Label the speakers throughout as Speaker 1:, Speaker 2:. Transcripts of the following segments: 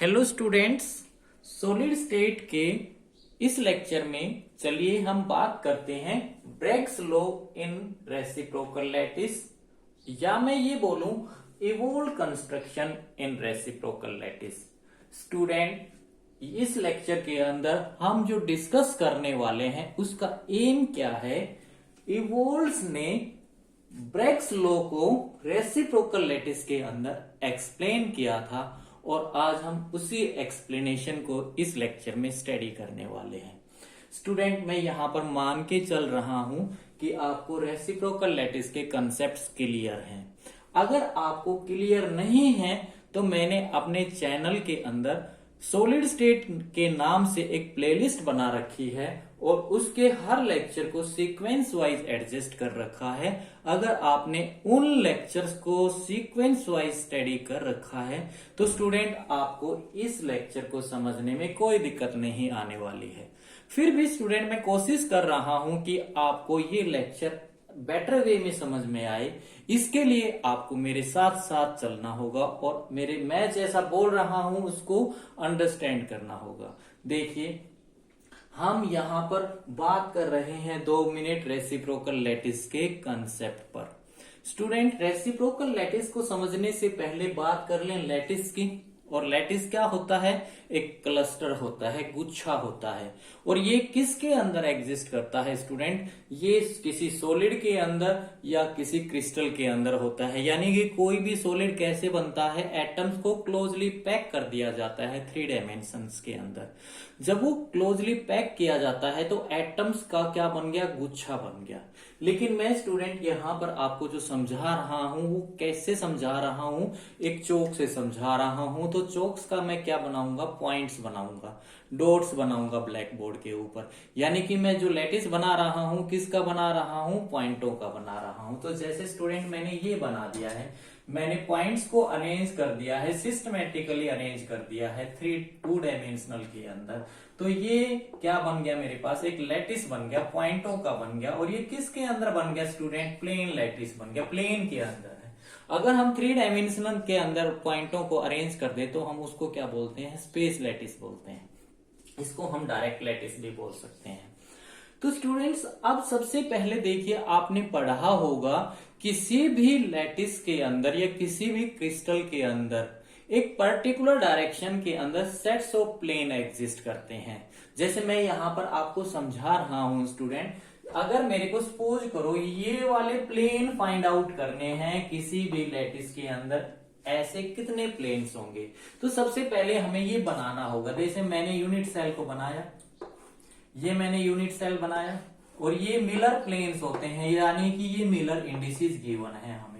Speaker 1: Hello students, solid state के इस lecture में चलिए हम बात करते हैं Bragg's law in reciprocal lattice, या मैं ये बोलूं इवोल्व कंस्ट्रक्शन इन रेसिप्रोकल लैटिस। स्टूडेंट, इस लेक्चर के अंदर हम जो डिस्कस करने वाले हैं उसका एम क्या है। इवोल्व्स ने ब्रेग्स लॉ को रेसिप्रोकल लैटिस के अंदर एक्सप्लेन किया था और आज हम उसी एक्सप्लेनेशन को इस लेक्चर में स्टडी करने वाले हैं। स्टूडेंट, मैं यहां पर मान के चल रहा हूं कि आपको रेसिप्रोकल लैटिस के कॉन्सेप्ट्स क्लियर हैं। अगर आपको क्लियर नहीं है तो मैंने अपने चैनल के अंदर सॉलिड स्टेट के नाम से एक प्लेलिस्ट बना रखी है और उसके हर लेक्चर को सीक्वेंस वाइज एडजस्ट कर रखा है। अगर आपने उन लेक्चर्स को सीक्वेंस वाइज स्टडी कर रखा है तो स्टूडेंट आपको इस लेक्चर को समझने में कोई दिक्कत नहीं आने वाली है। फिर भी स्टूडेंट, मैं कोशिश कर रहा हूं कि आपको ये लेक्चर बेटर वे में समझ में आए। इसके लिए आपको मेरे साथ साथ चलना होगा और मैं जैसा बोल रहा हूं उसको अंडरस्टैंड करना होगा। देखिए, हम यहां पर बात कर रहे हैं 2 मिनट रेसिप्रोकल लैटिस के कंसेप्ट पर। स्टूडेंट, रेसिप्रोकल लैटिस को समझने से पहले बात कर लें लैटिस की। और लैटिस क्या होता है? एक क्लस्टर होता है, गुच्छा होता है। और ये किसके अंदर एग्जिस्ट करता है स्टूडेंट? ये किसी सॉलिड के अंदर या किसी क्रिस्टल के अंदर होता है। यानी कि कोई भी सॉलिड कैसे बनता है? एटम्स को क्लोजली पैक कर दिया जाता है 3 डायमेंशंस के अंदर। जब वो क्लोजली पैक किया जाता है तो एटम्स का क्या बन गया? गुच्छा बन गया। लेकिन मैं स्टूडेंट यहां पर आपको जो समझा रहा हूं वो कैसे समझा रहा हूं? एक चौक से समझा रहा हूं। तो चौक्स का मैं क्या बनाऊंगा? पॉइंट्स बनाऊंगा, डॉट्स बनाऊंगा ब्लैक बोर्ड के ऊपर। यानी कि मैं जो लैटिस बना रहा हूं किसका बना रहा हूं? पॉइंटों का बना रहा हूं। तो जैसे स्टूडेंट मैंने ये बना दिया है, मैंने पॉइंट्स को अरेंज कर दिया है, सिस्टमेटिकली अरेंज कर दिया है 2 डायमेंशनल के अंदर। तो ये क्या बन गया? मेरे पास एक लैटिस बन गया, पॉइंटों का बन गया। और ये किसके अंदर बन गया स्टूडेंट? प्लेन लैटिस बन गया, प्लेन के अंदर है। अगर हम 3 डायमेंशनल के अंदर पॉइंटों को अरेंज कर दे तो हम उसको क्या बोलते हैं? स्पेस लैटिस बोलते हैं। इसको हम डायरेक्ट लैटिस भी बोल सकते हैं। तो स्टूडेंट्स, अब सबसे पहले देखिए, आपने पढ़ा होगा किसी भी लैटिस के अंदर या किसी भी क्रिस्टल के अंदर एक पर्टिकुलर डायरेक्शन के अंदर सेट्स ऑफ प्लेन एग्जिस्ट करते हैं। जैसे मैं यहां पर आपको समझा रहा हूं स्टूडेंट, अगर मेरे को सपोज करो ये वाले प्लेन फाइंड आउट करने हैं किसी भी लैटिस के अंदर, ऐसे कितने प्लेन्स होंगे? तो सबसे पहले हमें ये बनाना होगा। जैसे मैंने यूनिट सेल को बनाया, ये मैंने यूनिट सेल बनाया और ये मिलर प्लेन्स होते हैं, यानी कि ये मिलर इंडिसेस गिवन है हमें।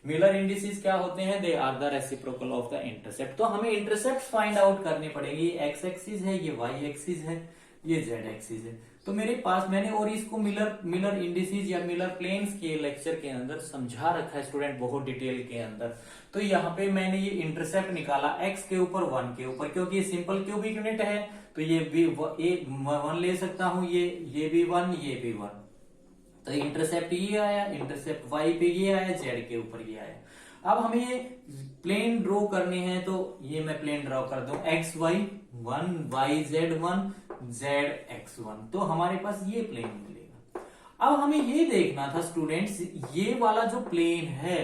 Speaker 1: मिलर इंडिसेस क्या होते हैं? They are the reciprocal of the intercept. तो हमें इंटरसेप्ट फाइंड आउट करने पड़ेंगे। ये एक्स एक्सिस है, ये वाई एक्सिस है, ये जेड एक्सिस है। तो मेरे पास मैंने और इसको मिलर इंडिसेस या मिलर प्लेन्स के लेक्चर के अंदर समझा रखा है स्टूडेंट, बहुत डिटेल के अंदर। तो यहाँ पे मैंने ये इंटरसेप्ट निकाला एक्स के ऊपर 1 के ऊपर, क्योंकि ये सिंपल क्यूबिक यूनिट है तो ये भी 1 ले सकता हूं, ये भी 1, ये भी 1। तो इंटरसेप्ट ये आया, इंटरसेप्ट वाई पे ये आया, जेड के ऊपर ये आया। अब हमें ये प्लेन ड्रॉ करने हैं तो ये मैं प्लेन ड्रॉ कर दूं, X Y 1, Y Z 1, Z X 1। तो हमारे पास ये प्लेन मिलेगा। अब हमें ये देखना था स्टूडेंट्स, ये वाला जो प्लेन है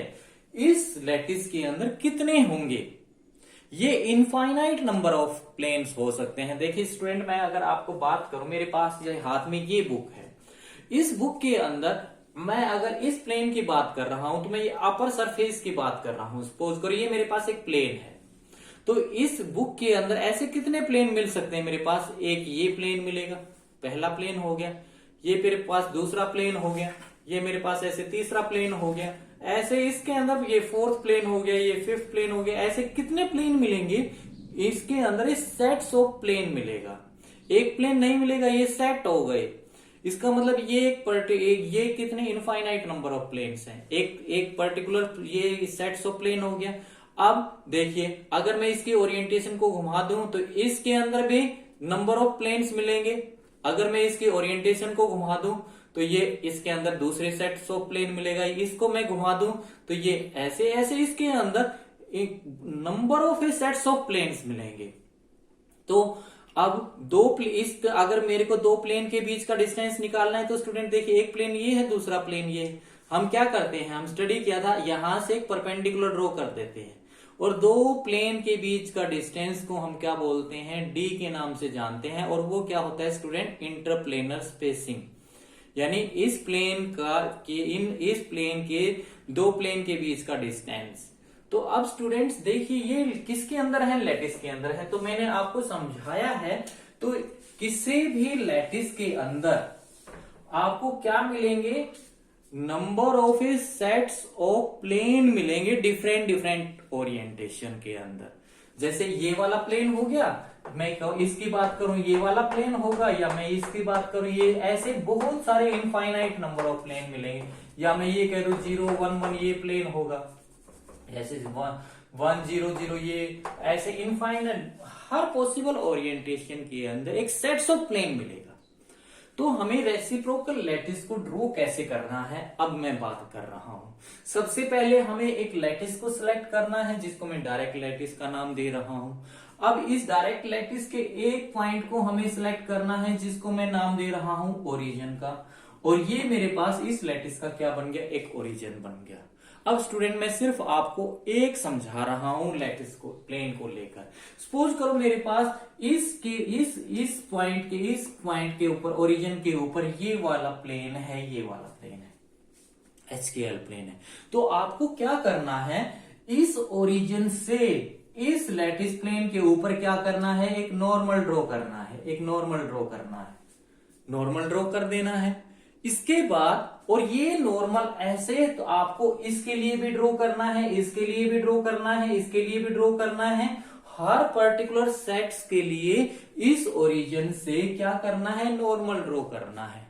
Speaker 1: इस लैटिस के अंदर कितने होंगे? ये इनफाइनाइट नंबर ऑफ प्लेन्स हो सकते हैं। देखिए स्टूडेंट, मैं अगर आपको बात करूं, मेरे पास ये हाथ में ये बुक है। इस बुक के अंदर मैं अगर इस प्लेन की बात कर रहा हूं तो मैं ये अपर सरफेस की बात कर रहा हूं। सपोज करो ये मेरे पास एक प्लेन है, तो इस बुक के अंदर ऐसे कितने प्लेन मिल सकते हैं मेरे पास? एक ये प्लेन मिलेगा, पहला प्लेन हो गया। ये मेरे पास दूसरा प्लेन हो गया। ये मेरे पास ऐसे तीसरा प्लेन हो गया। ऐसे इसके अंदर ये 4th प्लेन हो गया, ये 5th प्लेन हो गया। ऐसे कितने प्लेन मिलेंगे इसके अंदर? इस सेट्स ऑफ प्लेन मिलेगा। एक प्लेन नहीं मिलेगा, ये सेट हो गए। इसका मतलब ये कितने इनफाइनाइट नंबर ऑफ प्लेन्स हैं। एक पर्टिकुलर ये सेट्स ऑफ प्लेन हो गया। अब देखिए, अगर मैं इसकी ओरिएंटेशन को घुमा दूं तो इसके अंदर भी नंबर ऑफ प्लेन्स मिलेंगे। अगर मैं इसकी ओरिएंटेशन को घुमा दूं तो ये इसके अंदर दूसरे सेट्स ऑफ प्लेन मिलेगा। इसको मैं घुमा दूं तो ये ऐसे ऐसे इसके अंदर एक number of sets of planes मिलेंगे। तो अब अगर मेरे को दो प्लेन के बीच का डिस्टेंस निकालना है तो स्टूडेंट देखिए, एक प्लेन ये है, दूसरा प्लेन ये है। हम क्या करते हैं, हम स्टडी किया था, यहां से एक परपेंडिकुलर ड्रॉ कर देते हैं और दो प्लेन के बीच का डिस्टेंस को हम क्या बोलते हैं, डी के नाम से जानते हैं। और वो क्या होता है स्टूडेंट, इंटरप्लेनर स्पेसिंग। यानी इस प्लेन के दो प्लेन के बीच का डिस्टेंस। तो अब स्टूडेंट्स देखिए, ये किसके अंदर है, लैटिस के अंदर है। तो मैंने आपको समझाया है, तो किसी भी लैटिस के अंदर आपको क्या मिलेंगे, number of sets of plane मिलेंगे डिफरेंट डिफरेंट ओरिएंटेशन के अंदर। जैसे ये वाला प्लेन हो गया, मैं इसकी बात करूं ये वाला प्लेन होगा, या मैं इसकी बात करूं ये, ऐसे बहुत सारे इनफाइनाइट नंबर ऑफ प्लेन मिलेंगे। या मैं ये कह दूं 0 1 1 ये प्लेन होगा, ऐसे 1 0 0 ये, ऐसे इनफाइनाइट हर पॉसिबल ओरिएंटेशन के अंदर एक सेट्स ऑफ प्लेन मिलेगा। तो हमें रेसिप्रोकल लैटिस को ड्रॉ कैसे करना है, अब मैं बात कर रहा हूं। सबसे पहले हमें एक लैटिस को सिलेक्ट करना है, जिसको मैं डायरेक्ट लैटिस का नाम दे रहा हूं। अब इस डायरेक्ट लैटिस के एक पॉइंट को हमें सिलेक्ट करना है, जिसको मैं नाम दे रहा हूं ओरिजिन का। और ये मेरे पास इस लैटिस का क्या बन गया, एक ओरिजिन बन गया। अब स्टूडेंट मैं सिर्फ आपको एक समझा रहा हूं लैटिस को, प्लेन को लेकर। सपोज करो मेरे पास इस पॉइंट के ऊपर, ओरिजिन के ऊपर ये वाला प्लेन है, ये वाला प्लेन है, HKL प्लेन है। तो आपको क्या करना है, इस ओरिजिन से इस लैटिस प्लेन के ऊपर क्या करना है, एक नॉर्मल ड्रॉ करना है, एक नॉर्मल ड्रॉ करना है, नॉर्मल ड्रॉ कर देना है। इसके बाद, और ये नॉर्मल ऐसे, तो आपको इसके लिए भी ड्रॉ करना है, इसके लिए भी ड्रॉ करना है, इसके लिए भी ड्रॉ करना है। हर पर्टिकुलर सेट्स के लिए इस ओरिजिन से क्या करना है, नॉर्मल ड्रॉ करना है।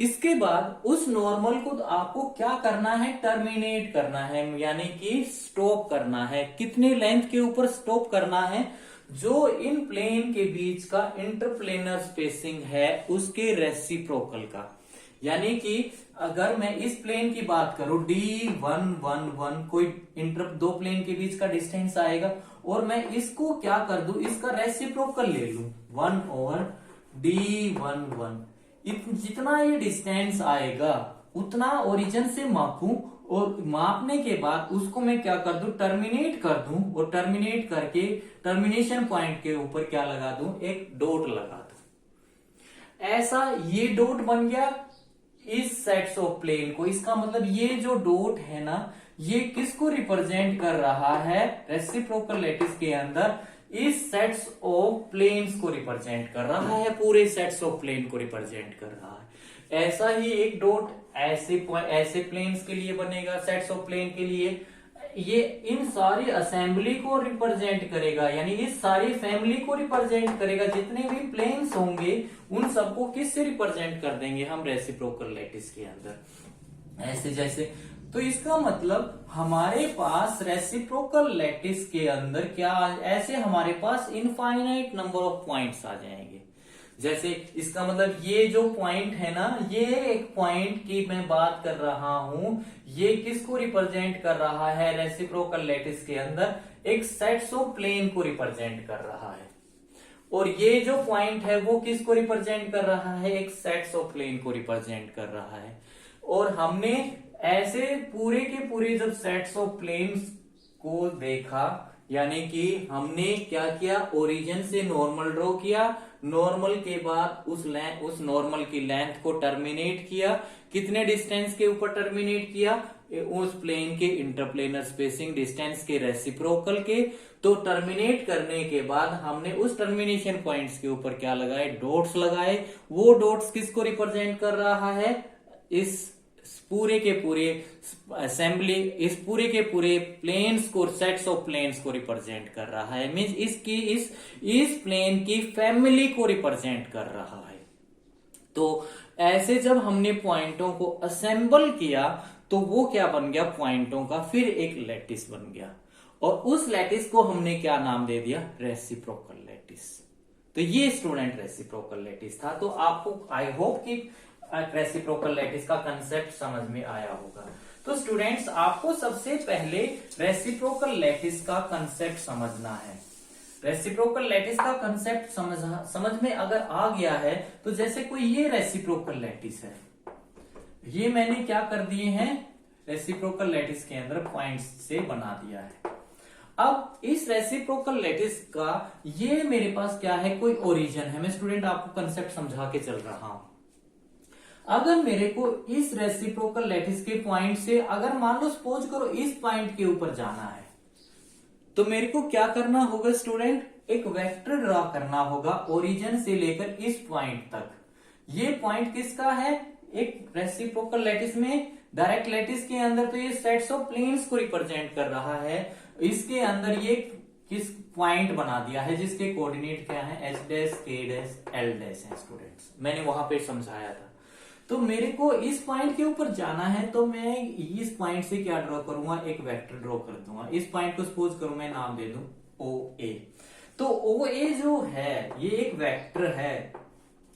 Speaker 1: इसके बाद उस नॉर्मल को आपको क्या करना है, टर्मिनेट करना है, यानी कि स्टॉप करना है। कितने लेंथ के ऊपर स्टॉप करना है, जो इन प्लेन के बीच का इंटरप्लेनर स्पेसिंग है उसके रेसिप्रोकल का। यानी कि अगर मैं इस प्लेन की बात करूं, D1 कोई दो प्लेन के बीच का डिस्टेंस आएगा, और मैं इसको क्या कर दूं, इसका रेसिप्रोकल ले लूं 1/D11। जितना ये डिस्टेंस आएगा उतना ओरिजिन से मापूं, और मापने के बाद उसको मैं क्या कर दूं, टर्मिनेट कर दूं, और टर्मिनेट करके टर्मिनेशन पॉइंट के ऊपर क्या लगा दूं, एक डॉट लगा दूं। ऐसा ये डॉट बन गया इस सेट्स ऑफ प्लेन को। इसका मतलब ये जो डॉट है ना, ये किसको रिप्रेजेंट कर रहा है, रेसिप्रोकल लैटिस के अंदर इस सेट्स ऑफ प्लेन्स को रिप्रेजेंट कर रहा है, पूरे सेट्स ऑफ प्लेन को रिप्रेजेंट कर रहा है। ऐसा ही एक डॉट ऐसे प्लेन्स के लिए बनेगा, सेट्स ऑफ प्लेन के लिए। ये इन सारी असेंबली को रिप्रेजेंट करेगा, यानी इस सारी फैमिली को रिप्रेजेंट करेगा। जितने भी प्लेन्स होंगे उन सबको किससे रिप्रेजेंट कर देंगे हम, रेसिप्रोकल लैटिस के अंदर। ऐसे जैसे, तो इसका मतलब हमारे पास रेसिप्रोकल लैटिस के अंदर क्या, ऐसे हमारे पास इनफाइनाइट नंबर ऑफ पॉइंट्स आ जाएंगे। जैसे इसका मतलब ये जो पॉइंट है ना, ये एक पॉइंट की मैं बात कर रहा हूं, ये किसको रिप्रेजेंट कर रहा है, रेसिप्रोकल लैटिस के अंदर एक सेट्स ऑफ प्लेन को रिप्रेजेंट कर रहा है। और ये जो पॉइंट है वो किसको रिप्रेजेंट कर रहा है, एक सेट्स ऑफ प्लेन को रिप्रेजेंट कर रहा है। और हमने ऐसे पूरे के पूरे जब सेट्स ऑफ प्लेन्स को देखा, यानी कि हमने क्या किया, ओरिजिन से नॉर्मल ड्रॉ किया, नॉर्मल के बाद उस नॉर्मल की लेंथ को टर्मिनेट किया, कितने डिस्टेंस के ऊपर टर्मिनेट किया, उस प्लेन के इंटरप्लेनर स्पेसिंग डिस्टेंस के रेसिप्रोकल के। तो टर्मिनेट करने के बाद हमने उस टर्मिनेशन पॉइंट्स के ऊपर क्या लगाए, डॉट्स लगाए। वो डॉट्स किसको रिप्रेजेंट कर रहा है, इस पूरे के पूरे असेंबली, इस पूरे के पूरे प्लेन्स को, सेट्स ऑफ प्लेन्स को रिप्रेजेंट कर रहा है। मींस इसकी इस प्लेन की फैमिली को रिप्रेजेंट कर रहा है। तो ऐसे जब हमने पॉइंटों को असेंबल किया तो वो क्या बन गया, पॉइंटों का फिर एक लैटिस बन गया। और उस लैटिस को हमने क्या नाम दे दिया, रेसिप्रोकल लैटिस। तो ये स्टूडेंट रेसिप्रोकल लैटिस था। तो आपको आई होप कि रेसिप्रोकल लैटिस का कंसेप्ट समझ में आया होगा। तो स्टूडेंट्स, आपको सबसे पहले रेसिप्रोकल लैटिस का कंसेप्ट समझना है। रेसिप्रोकल लैटिस का कंसेप्ट समझ में अगर आ गया है, तो जैसे कोई ये रेसिप्रोकल लैटिस है, ये मैंने क्या कर दिए हैं, रेसिप्रोकल लैटिस के अंदर पॉइंट्स से बना दिया है। अब इस रेसिप्रोकल लैटिस का ये मेरे पास क्या है, कोई ओरिजिन है। मैं स्टूडेंट आपको कंसेप्ट समझा के चल रहा हूं। अगर मेरे को इस रेसिप्रोकल लैटिस के पॉइंट से, अगर मान लो सपोज करो इस पॉइंट के ऊपर जाना है, तो मेरे को क्या करना होगा स्टूडेंट, एक वेक्टर ड्रॉ करना होगा ओरिजिन से लेकर इस पॉइंट तक। ये पॉइंट किसका है, एक रेसिप्रोकल लैटिस में, डायरेक्ट लैटिस के अंदर तो ये सेट्स ऑफ प्लेन्स को रिप्रेजेंट कर रहा है। इसके अंदर ये किस पॉइंट बना दिया है जिसके कोऑर्डिनेट क्या है, एच डैश, के डैश, एल डैश है स्टूडेंट्स, मैंने वहां पे समझाया था। तो मेरे को इस पॉइंट के ऊपर जाना है, तो मैं इस पॉइंट से क्या ड्रॉ करूंगा, एक वेक्टर ड्रॉ कर दूंगा। इस पॉइंट को सपोज करूं, मैं नाम दे दूं ओ ए। तो ओ ए जो है ये एक वेक्टर है,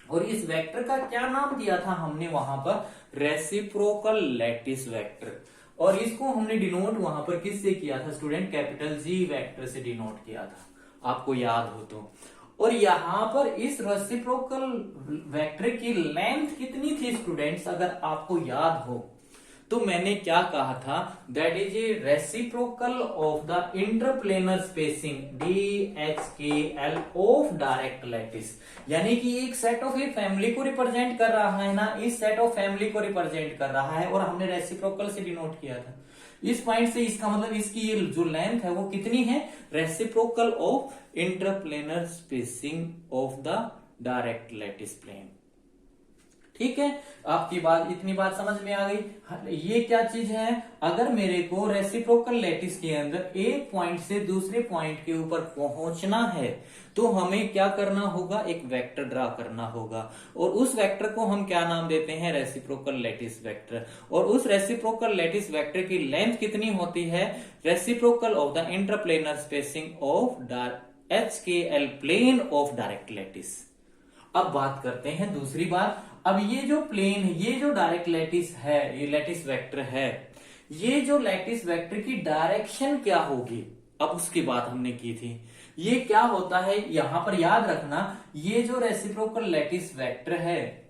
Speaker 1: और इस वेक्टर का क्या नाम दिया था हमने वहां पर, रेसिप्रोकल लैटिस वेक्टर। और इसको हमने डिनोट वहां पर किससे किया था स्टूडेंट, कैपिटल जी वेक्टर से डिनोट किया था, आपको याद हो तो। और यहां पर इस रेसिप्रोकल वेक्टर की लेंथ कितनी थी स्टूडेंट्स, अगर आपको याद हो तो मैंने क्या कहा था, that is a reciprocal of the interplanar spacing DHKL of direct lattice. यानी कि एक सेट ऑफ ए फैमिली को रिप्रेजेंट कर रहा है ना, इस सेट ऑफ फैमिली को रिप्रेजेंट कर रहा है, और हमने रेसिप्रोकल से डिनोट किया था इस पॉइंट से। इसका मतलब इसकी ये जो लेंथ है वो कितनी है, reciprocal of interplanar spacing of the direct lattice plane. ठीक है, आपकी बात, इतनी बात समझ में आ गई। ये क्या चीज है, अगर मेरे को रेसिप्रोकल लैटिस के अंदर एक पॉइंट से दूसरे पॉइंट के ऊपर पहुंचना है, तो हमें क्या करना होगा, एक वेक्टर ड्रा करना होगा। और उस वेक्टर को हम क्या नाम देते हैं, रेसिप्रोकल लैटिस वेक्टर। और उस रेसिप्रोकल लैटिस वेक्टर की लेंथ कितनी होती है, reciprocal of the interplanar spacing of HKL plane of direct lattice. अब बात करते हैं दूसरी बात। अब ये जो प्लेन है, ये जो डायरेक्ट लैटिस है, ये लैटिस वेक्टर है, ये जो लैटिस वेक्टर की डायरेक्शन क्या होगी, अब उसकी बात हमने की थी। ये क्या होता है, यहां पर याद रखना, ये जो रेसिप्रोकल लैटिस वेक्टर है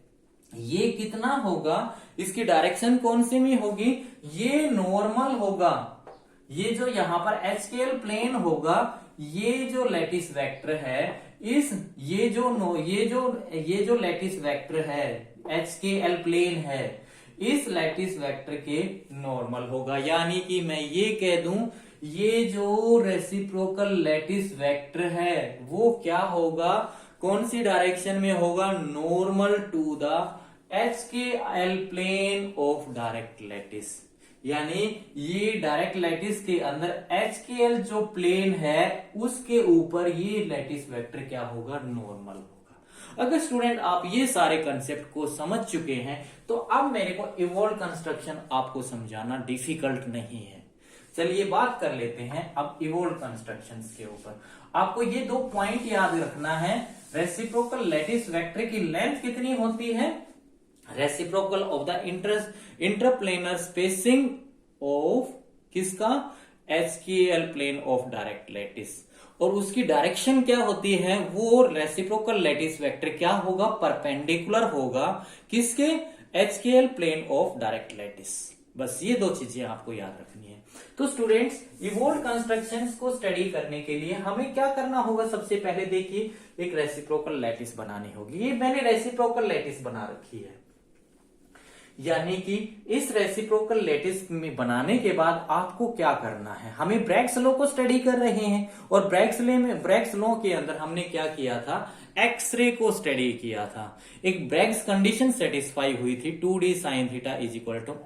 Speaker 1: ये कितना होगा, इसकी डायरेक्शन कौन सी में होगी, ये नॉर्मल होगा। ये जो यहां पर HKL प्लेन होगा, ये जो लैटिस वेक्टर है, ये जो लैटिस वेक्टर है, HKL प्लेन है, इस लैटिस वेक्टर के नॉर्मल होगा। यानी कि मैं ये कह दूं, ये जो रेसिप्रोकल लैटिस वेक्टर है वो क्या होगा, कौन सी डायरेक्शन में होगा, normal to the HKL plane of direct lattice. यानी ये डायरेक्ट लैटिस के अंदर HKL जो प्लेन है उसके ऊपर ये लैटिस वेक्टर क्या होगा, नॉर्मल होगा। अगर स्टूडेंट आप ये सारे कंसेप्ट को समझ चुके हैं, तो अब मेरे को इवोल्व कंस्ट्रक्शन आपको समझाना डिफिकल्ट नहीं है। चलिए बात कर लेते हैं अब इवोल्व कंस्ट्रक्शन के ऊपर। आपको ये दो पॉइंट याद रखना है, रेसिप्रोकल लैटिस वेक्टर की लेंथ कितनी होती है, reciprocal of the interplanar spacing of किसका, HKL plane of direct lattice. और उसकी डायरेक्शन क्या होती है, वो रेसिप्रोकल लैटिस वेक्टर क्या होगा, परपेंडिकुलर होगा किसके, HKL plane of direct lattice. बस ये दो चीजें आपको याद रखनी है। तो स्टूडेंट्स, इवोल्व कंस्ट्रक्शंस को स्टडी करने के लिए हमें क्या करना होगा, सबसे पहले देखिए एक रेसिप्रोकल लैटिस बनानी होगी। ये मैंने रेसिप्रोकल लैटिस बना रखी है। यानी कि इस रेसिप्रोकल लैटिस में बनाने के बाद आपको क्या करना है, हमें ब्रैग्स लॉ को स्टडी कर रहे हैं, और ब्रैग्स लॉ के अंदर हमने क्या किया था, एक्सरे को स्टडी किया था। एक ब्रैग्स कंडीशन सेटिस्फाई हुई थी, 2d sin θ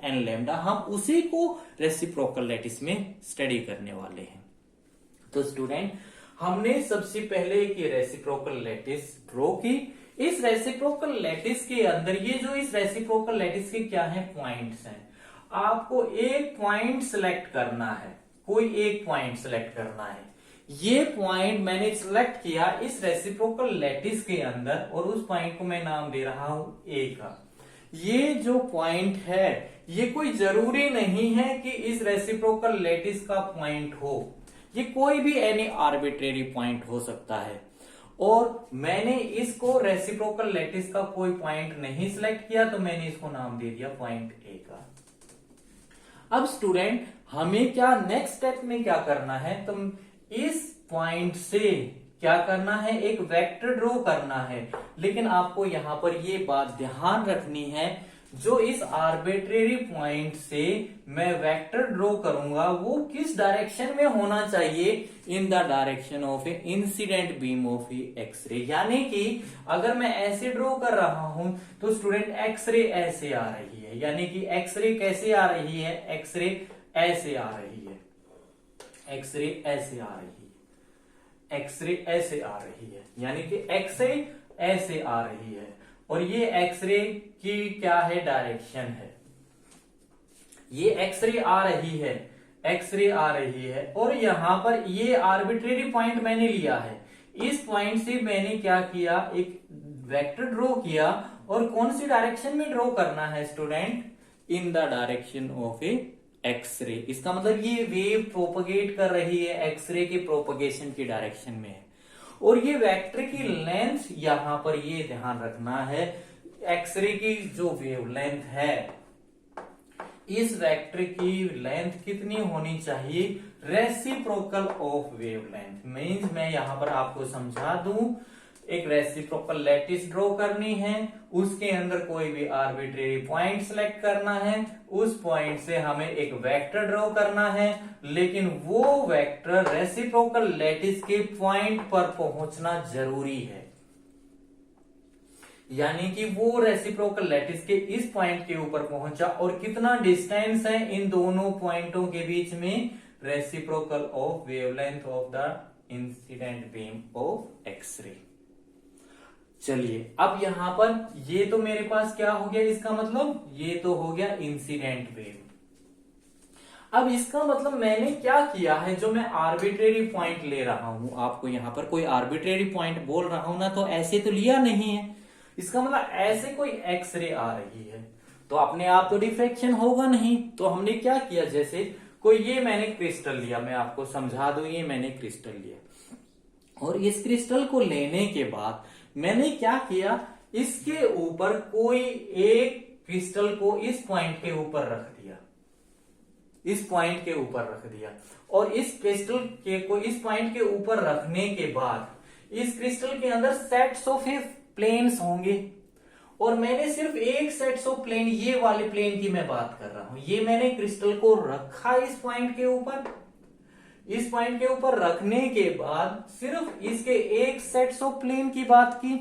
Speaker 1: = n लैम्डा। हम उसी को रेसिप्रोकल लैटिस में स्टडी करने वाले हैं। तो स्टूडेंट, हमने सबसे पहले एक रेसिप्रोकल लैटिस ड्रॉ की। इस रेसिप्रोकल लैटिस के अंदर ये जो इस रेसिप्रोकल लैटिस के क्या है, पॉइंट्स हैं। आपको एक पॉइंट सिलेक्ट करना है, कोई एक पॉइंट सिलेक्ट करना है। ये पॉइंट मैंने सिलेक्ट किया इस रेसिप्रोकल लैटिस के अंदर, और उस पॉइंट को मैं नाम दे रहा हूं ए का। ये जो पॉइंट है ये कोई जरूरी नहीं है कि इस रेसिप्रोकल लैटिस का पॉइंट हो। ये कोई भी एनी आर्बिट्रेरी पॉइंट हो सकता है। और मैंने इसको रेसिप्रोकल लैटिस का कोई पॉइंट नहीं सिलेक्ट किया, तो मैंने इसको नाम दे दिया पॉइंट ए का। अब स्टूडेंट हमें क्या नेक्स्ट स्टेप में क्या करना है, तो इस पॉइंट से क्या करना है, एक वेक्टर ड्रॉ करना है। लेकिन आपको यहां पर ये बात ध्यान रखनी है, जो इस आर्बिट्रेरी पॉइंट से मैं वेक्टर ड्रॉ करूंगा वो किस डायरेक्शन में होना चाहिए, in the direction of a incident beam of X-ray. यानी कि अगर मैं ऐसे ड्रॉ कर रहा हूं तो स्टूडेंट एक्सरे ऐसे आ रही है, यानी कि एक्सरे कैसे आ रही है, एक्सरे ऐसे आ रही है, एक्सरे ऐसे आ रही है, एक्सरे ऐसे आ रही है, यानी कि एक्सरे ऐसे आ रही है। और ये एक्सरे की क्या है, डायरेक्शन है। ये एक्सरे आ रही है, एक्सरे आ रही है, और यहां पर ये आर्बिट्रेरी पॉइंट मैंने लिया है। इस पॉइंट से मैंने क्या किया, एक वेक्टर ड्रॉ किया। और कौन सी डायरेक्शन में ड्रॉ करना है student, in the direction of a X-ray. इसका मतलब ये वेव प्रोपगेट कर रही है, एक्सरे के प्रोपगेशन की डायरेक्शन में है। और ये वेक्टर की लेंथ यहां पर ये ध्यान रखना है, एक्सरे की जो वेवलेंथ है, इस वेक्टर की लेंथ कितनी होनी चाहिए, रेसिप्रोकल ऑफ वेवलेंथ। मींस मैं यहां पर आपको समझा दूं, एक रेसिप्रोकल लैटिस ड्रॉ करनी है, उसके अंदर कोई भी आर्बिट्रेरी पॉइंट सेलेक्ट करना है, उस पॉइंट से हमें एक वेक्टर ड्रॉ करना है, लेकिन वो वेक्टर रेसिप्रोकल लैटिस के पॉइंट पर पहुंचना जरूरी है। यानी कि वो रेसिप्रोकल लैटिस के इस पॉइंट के ऊपर पहुंचा, और कितना डिस्टेंस है इन दोनों पॉइंटों के बीच में, reciprocal of wavelength of the incident beam of X-ray. चलिए अब यहां पर ये तो मेरे पास क्या हो गया, इसका मतलब ये तो हो गया इंसिडेंट वेव। अब इसका मतलब मैंने क्या किया है, जो मैं आर्बिट्रेरी पॉइंट ले रहा हूं, आपको यहां पर कोई आर्बिट्रेरी पॉइंट बोल रहा हूं ना, तो ऐसे तो लिया नहीं है। इसका मतलब ऐसे कोई एक्सरे आ रही है तो अपने आप तो डिफ्रैक्शन होगा नहीं। तो हमने क्या किया, जैसे कोई ये मैंने क्रिस्टल लिया, मैं आपको समझा दूं, ये मैंने क्रिस्टल लिया, और इस क्रिस्टल को लेने के बाद मैंने क्या किया, इसके ऊपर कोई एक क्रिस्टल को इस पॉइंट के ऊपर रख दिया, इस पॉइंट के ऊपर रख दिया। और इस क्रिस्टल के को इस पॉइंट के ऊपर रखने के बाद इस क्रिस्टल के अंदर सेट्स ऑफ प्लेन्स होंगे, और मैंने सिर्फ एक सेट्स ऑफ प्लेन, ये वाले प्लेन की मैं बात कर रहा हूं, ये मैंने क्रिस्टल को रखा इस पॉइंट के ऊपर। इस पॉइंट के ऊपर रखने के बाद सिर्फ इसके एक सेट्स ऑफ प्लेन की बात की,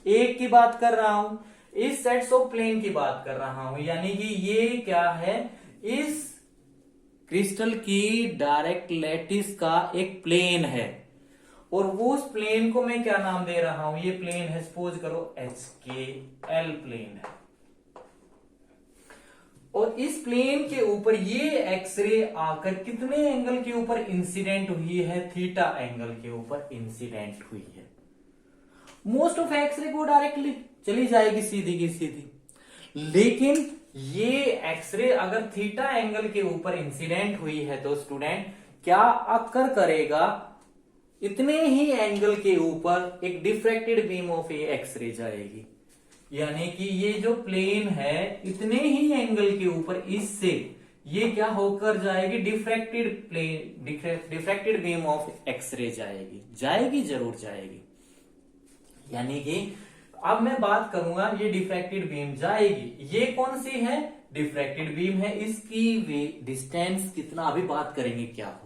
Speaker 1: एक की बात कर रहा हूं, इस सेट्स ऑफ प्लेन की बात कर रहा हूं। यानी कि ये क्या है, इस क्रिस्टल की डायरेक्ट लैटिस का एक प्लेन है, और वो उस प्लेन को मैं क्या नाम दे रहा हूं, ये प्लेन है, सपोज करो HKL प्लेन है। और इस प्लेन के ऊपर ये एक्सरे आकर कितने एंगल के ऊपर इंसिडेंट हुई है, थीटा एंगल के ऊपर इंसिडेंट हुई है। मोस्ट ऑफ एक्सरे को डायरेक्टली चली जाएगी सीधी की सीधी, लेकिन ये एक्सरे अगर थीटा एंगल के ऊपर इंसिडेंट हुई है तो स्टूडेंट क्या अक्कर करेगा, इतने ही एंगल के ऊपर एक डिफ्रैक्टेड बीम ऑफ एक्सरे जाएगी। यानी कि ये जो प्लेन है इतने ही एंगल के ऊपर इससे ये क्या होकर जाएगी, diffracted plane, diffracted beam of X-ray जाएगी, जाएगी जरूर जाएगी। यानी कि अब मैं बात करूंगा, ये डिफ्रैक्टेड बीम जाएगी, ये कौन सी है, डिफ्रैक्टेड बीम है, इसकी डिस्टेंस कितना अभी बात करेंगे क्या होगा।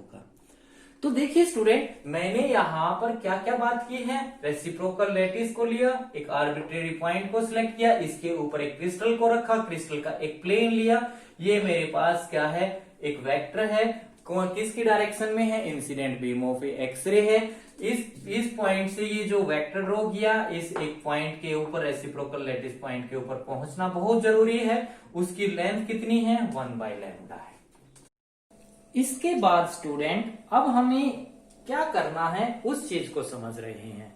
Speaker 1: तो देखिए स्टूडेंट, मैंने यहां पर क्या क्या बात की है, रेसिप्रोकल लैटिस को लिया, एक आर्बिट्रेरी पॉइंट को सिलेक्ट किया, इसके ऊपर एक क्रिस्टल को रखा, क्रिस्टल का एक प्लेन लिया, ये मेरे पास क्या है, एक वेक्टर है, कौन किसकी डायरेक्शन में है, इंसिडेंट बीम ऑफ एक्सरे है। इस पॉइंट से ये जो वेक्टर ड्रॉ किया, इस एक पॉइंट के ऊपर, रेसिप्रोकल लैटिस पॉइंट के ऊपर पहुंचना बहुत जरूरी है। उसकी लेंथ कितनी है, 1/λ है। इसके बाद स्टूडेंट अब हमें क्या करना है, उस चीज को समझ रहे हैं।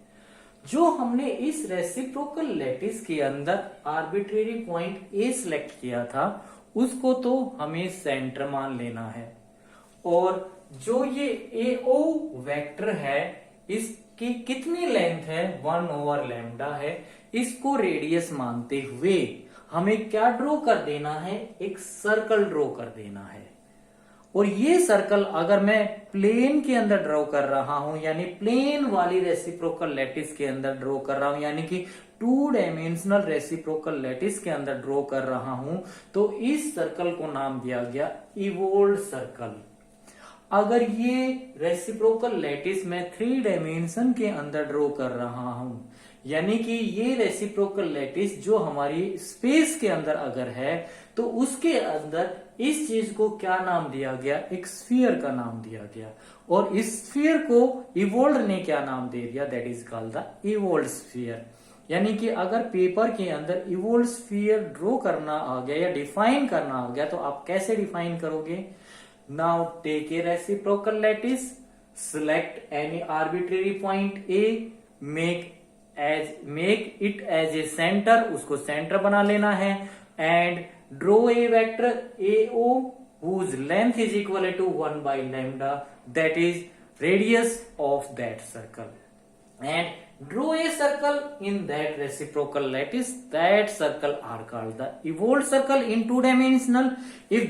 Speaker 1: जो हमने इस रेसिप्रोकल लैटिस के अंदर आर्बिट्रेरी पॉइंट ए सिलेक्ट किया था, उसको तो हमें सेंटर मान लेना है। और जो ये AO वेक्टर है इसकी कितनी लेंथ है 1/λ है। इसको रेडियस मानते हुए हमें क्या ड्रॉ कर देना है, एक सर्कल ड्रॉ कर देना है। और ये सर्कल अगर मैं प्लेन के अंदर ड्रॉ कर रहा हूं, यानी प्लेन वाली रेसिप्रोकल लैटिस के अंदर ड्रॉ कर रहा हूं, यानी कि 2 डायमेंशनल रेसिप्रोकल लैटिस के अंदर ड्रॉ कर रहा हूं, तो इस सर्कल को नाम दिया गया इवोल्ड सर्कल। अगर ये रेसिप्रोकल लैटिस मैं 3 डायमेंशन के अंदर ड्रॉ कर रहा हूं, यानी कि ये रेसिप्रोकल लैटिस जो हमारी स्पेस के अंदर अगर है, तो उसके अंदर इस चीज को क्या नाम दिया गया, एक स्फीयर का नाम दिया गया। और इस स्फीयर को इवोल्ड ने क्या नाम दे दिया, that is called the evolved sphere. यानी कि अगर पेपर के अंदर इवोल्ड स्फीयर ड्रॉ करना आ गया या डिफाइन करना आ गया, तो आप कैसे डिफाइन करोगे। Now take a reciprocal lattice, select any arbitrary point A, make it as a centre, उसको सेंटर बना लेना है, and draw a vector AO whose length is equal to 1/λ, that is radius of that circle, and draw a circle in that reciprocal lattice. That circle are called the evolved circle in 2 dimensional. If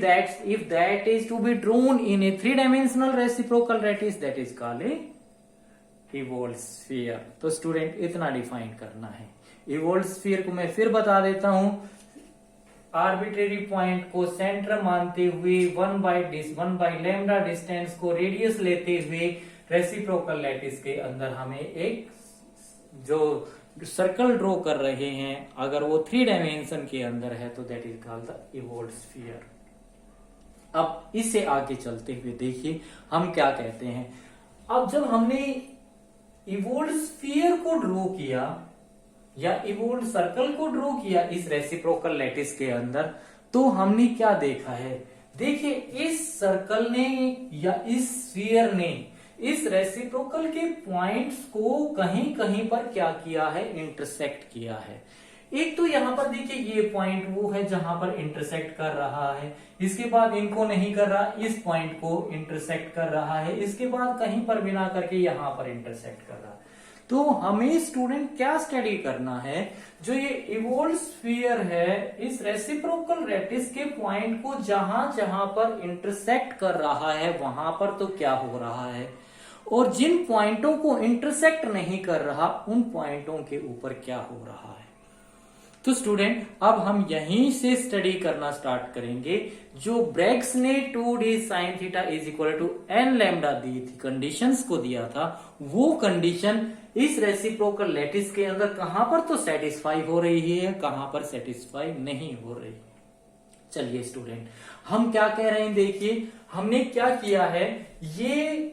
Speaker 1: that is to be drawn in a 3 dimensional reciprocal lattice, that is called a evolved sphere. तो student इतना define करना है। evolved sphere को मैं फिर बता देता हूं, आर्बिट्रेरी पॉइंट को सेंटर मानते हुए 1/λ डिस्टेंस को रेडियस लेते हुए रेसिप्रोकल लैटिस के अंदर हमें एक जो सर्कल ड्रॉ कर रहे हैं, अगर वो 3 डायमेंशन के अंदर है, तो that is called the evolved sphere. अब इससे आगे चलते हुए देखिए हम क्या कहते हैं। अब जब हमने इवोल्ड स्फीयर को ड्रॉ किया या इवोल्ड सर्कल को ड्रॉ किया इस रेसिप्रोकल लैटिस के अंदर, तो हमने क्या देखा है, देखिए इस सर्कल ने या इस स्फीयर ने इस रेसिप्रोकल के पॉइंट्स को कहीं कहीं पर क्या किया है, इंटरसेक्ट किया है। एक तो यहां पर देखिए ये पॉइंट वो है जहां पर इंटरसेक्ट कर रहा है, इसके बाद इनको नहीं कर रहा, इस पॉइंट को इंटरसेक्ट कर रहा है, इसके बाद कहीं पर बिना करके यहां पर इंटरसेक्ट कर रहा है। तो हमें स्टूडेंट क्या स्टडी करना है, जो ये इवोल्ड स्फीयर है इस रेसिप्रोकल लैटिस के पॉइंट को जहां जहां पर इंटरसेक्ट कर रहा है वहां पर तो क्या हो रहा है, और जिन पॉइंटों को इंटरसेक्ट नहीं कर रहा उन पॉइंटों के ऊपर क्या हो रहा है। तो स्टूडेंट अब हम यहीं से स्टडी करना स्टार्ट करेंगे। जो ब्रैग्स ने 2d sin theta is equal to n λ दी थी, कंडीशंस को दिया था, वो कंडीशन इस रेसिप्रोकल लैटिस के अंदर कहां पर तो सेटिस्फाई हो रही है, कहां पर सेटिस्फाई नहीं हो रही। चलिए स्टूडेंट हम क्या कह रहे हैं, देखिए हमने क्या किया है, ये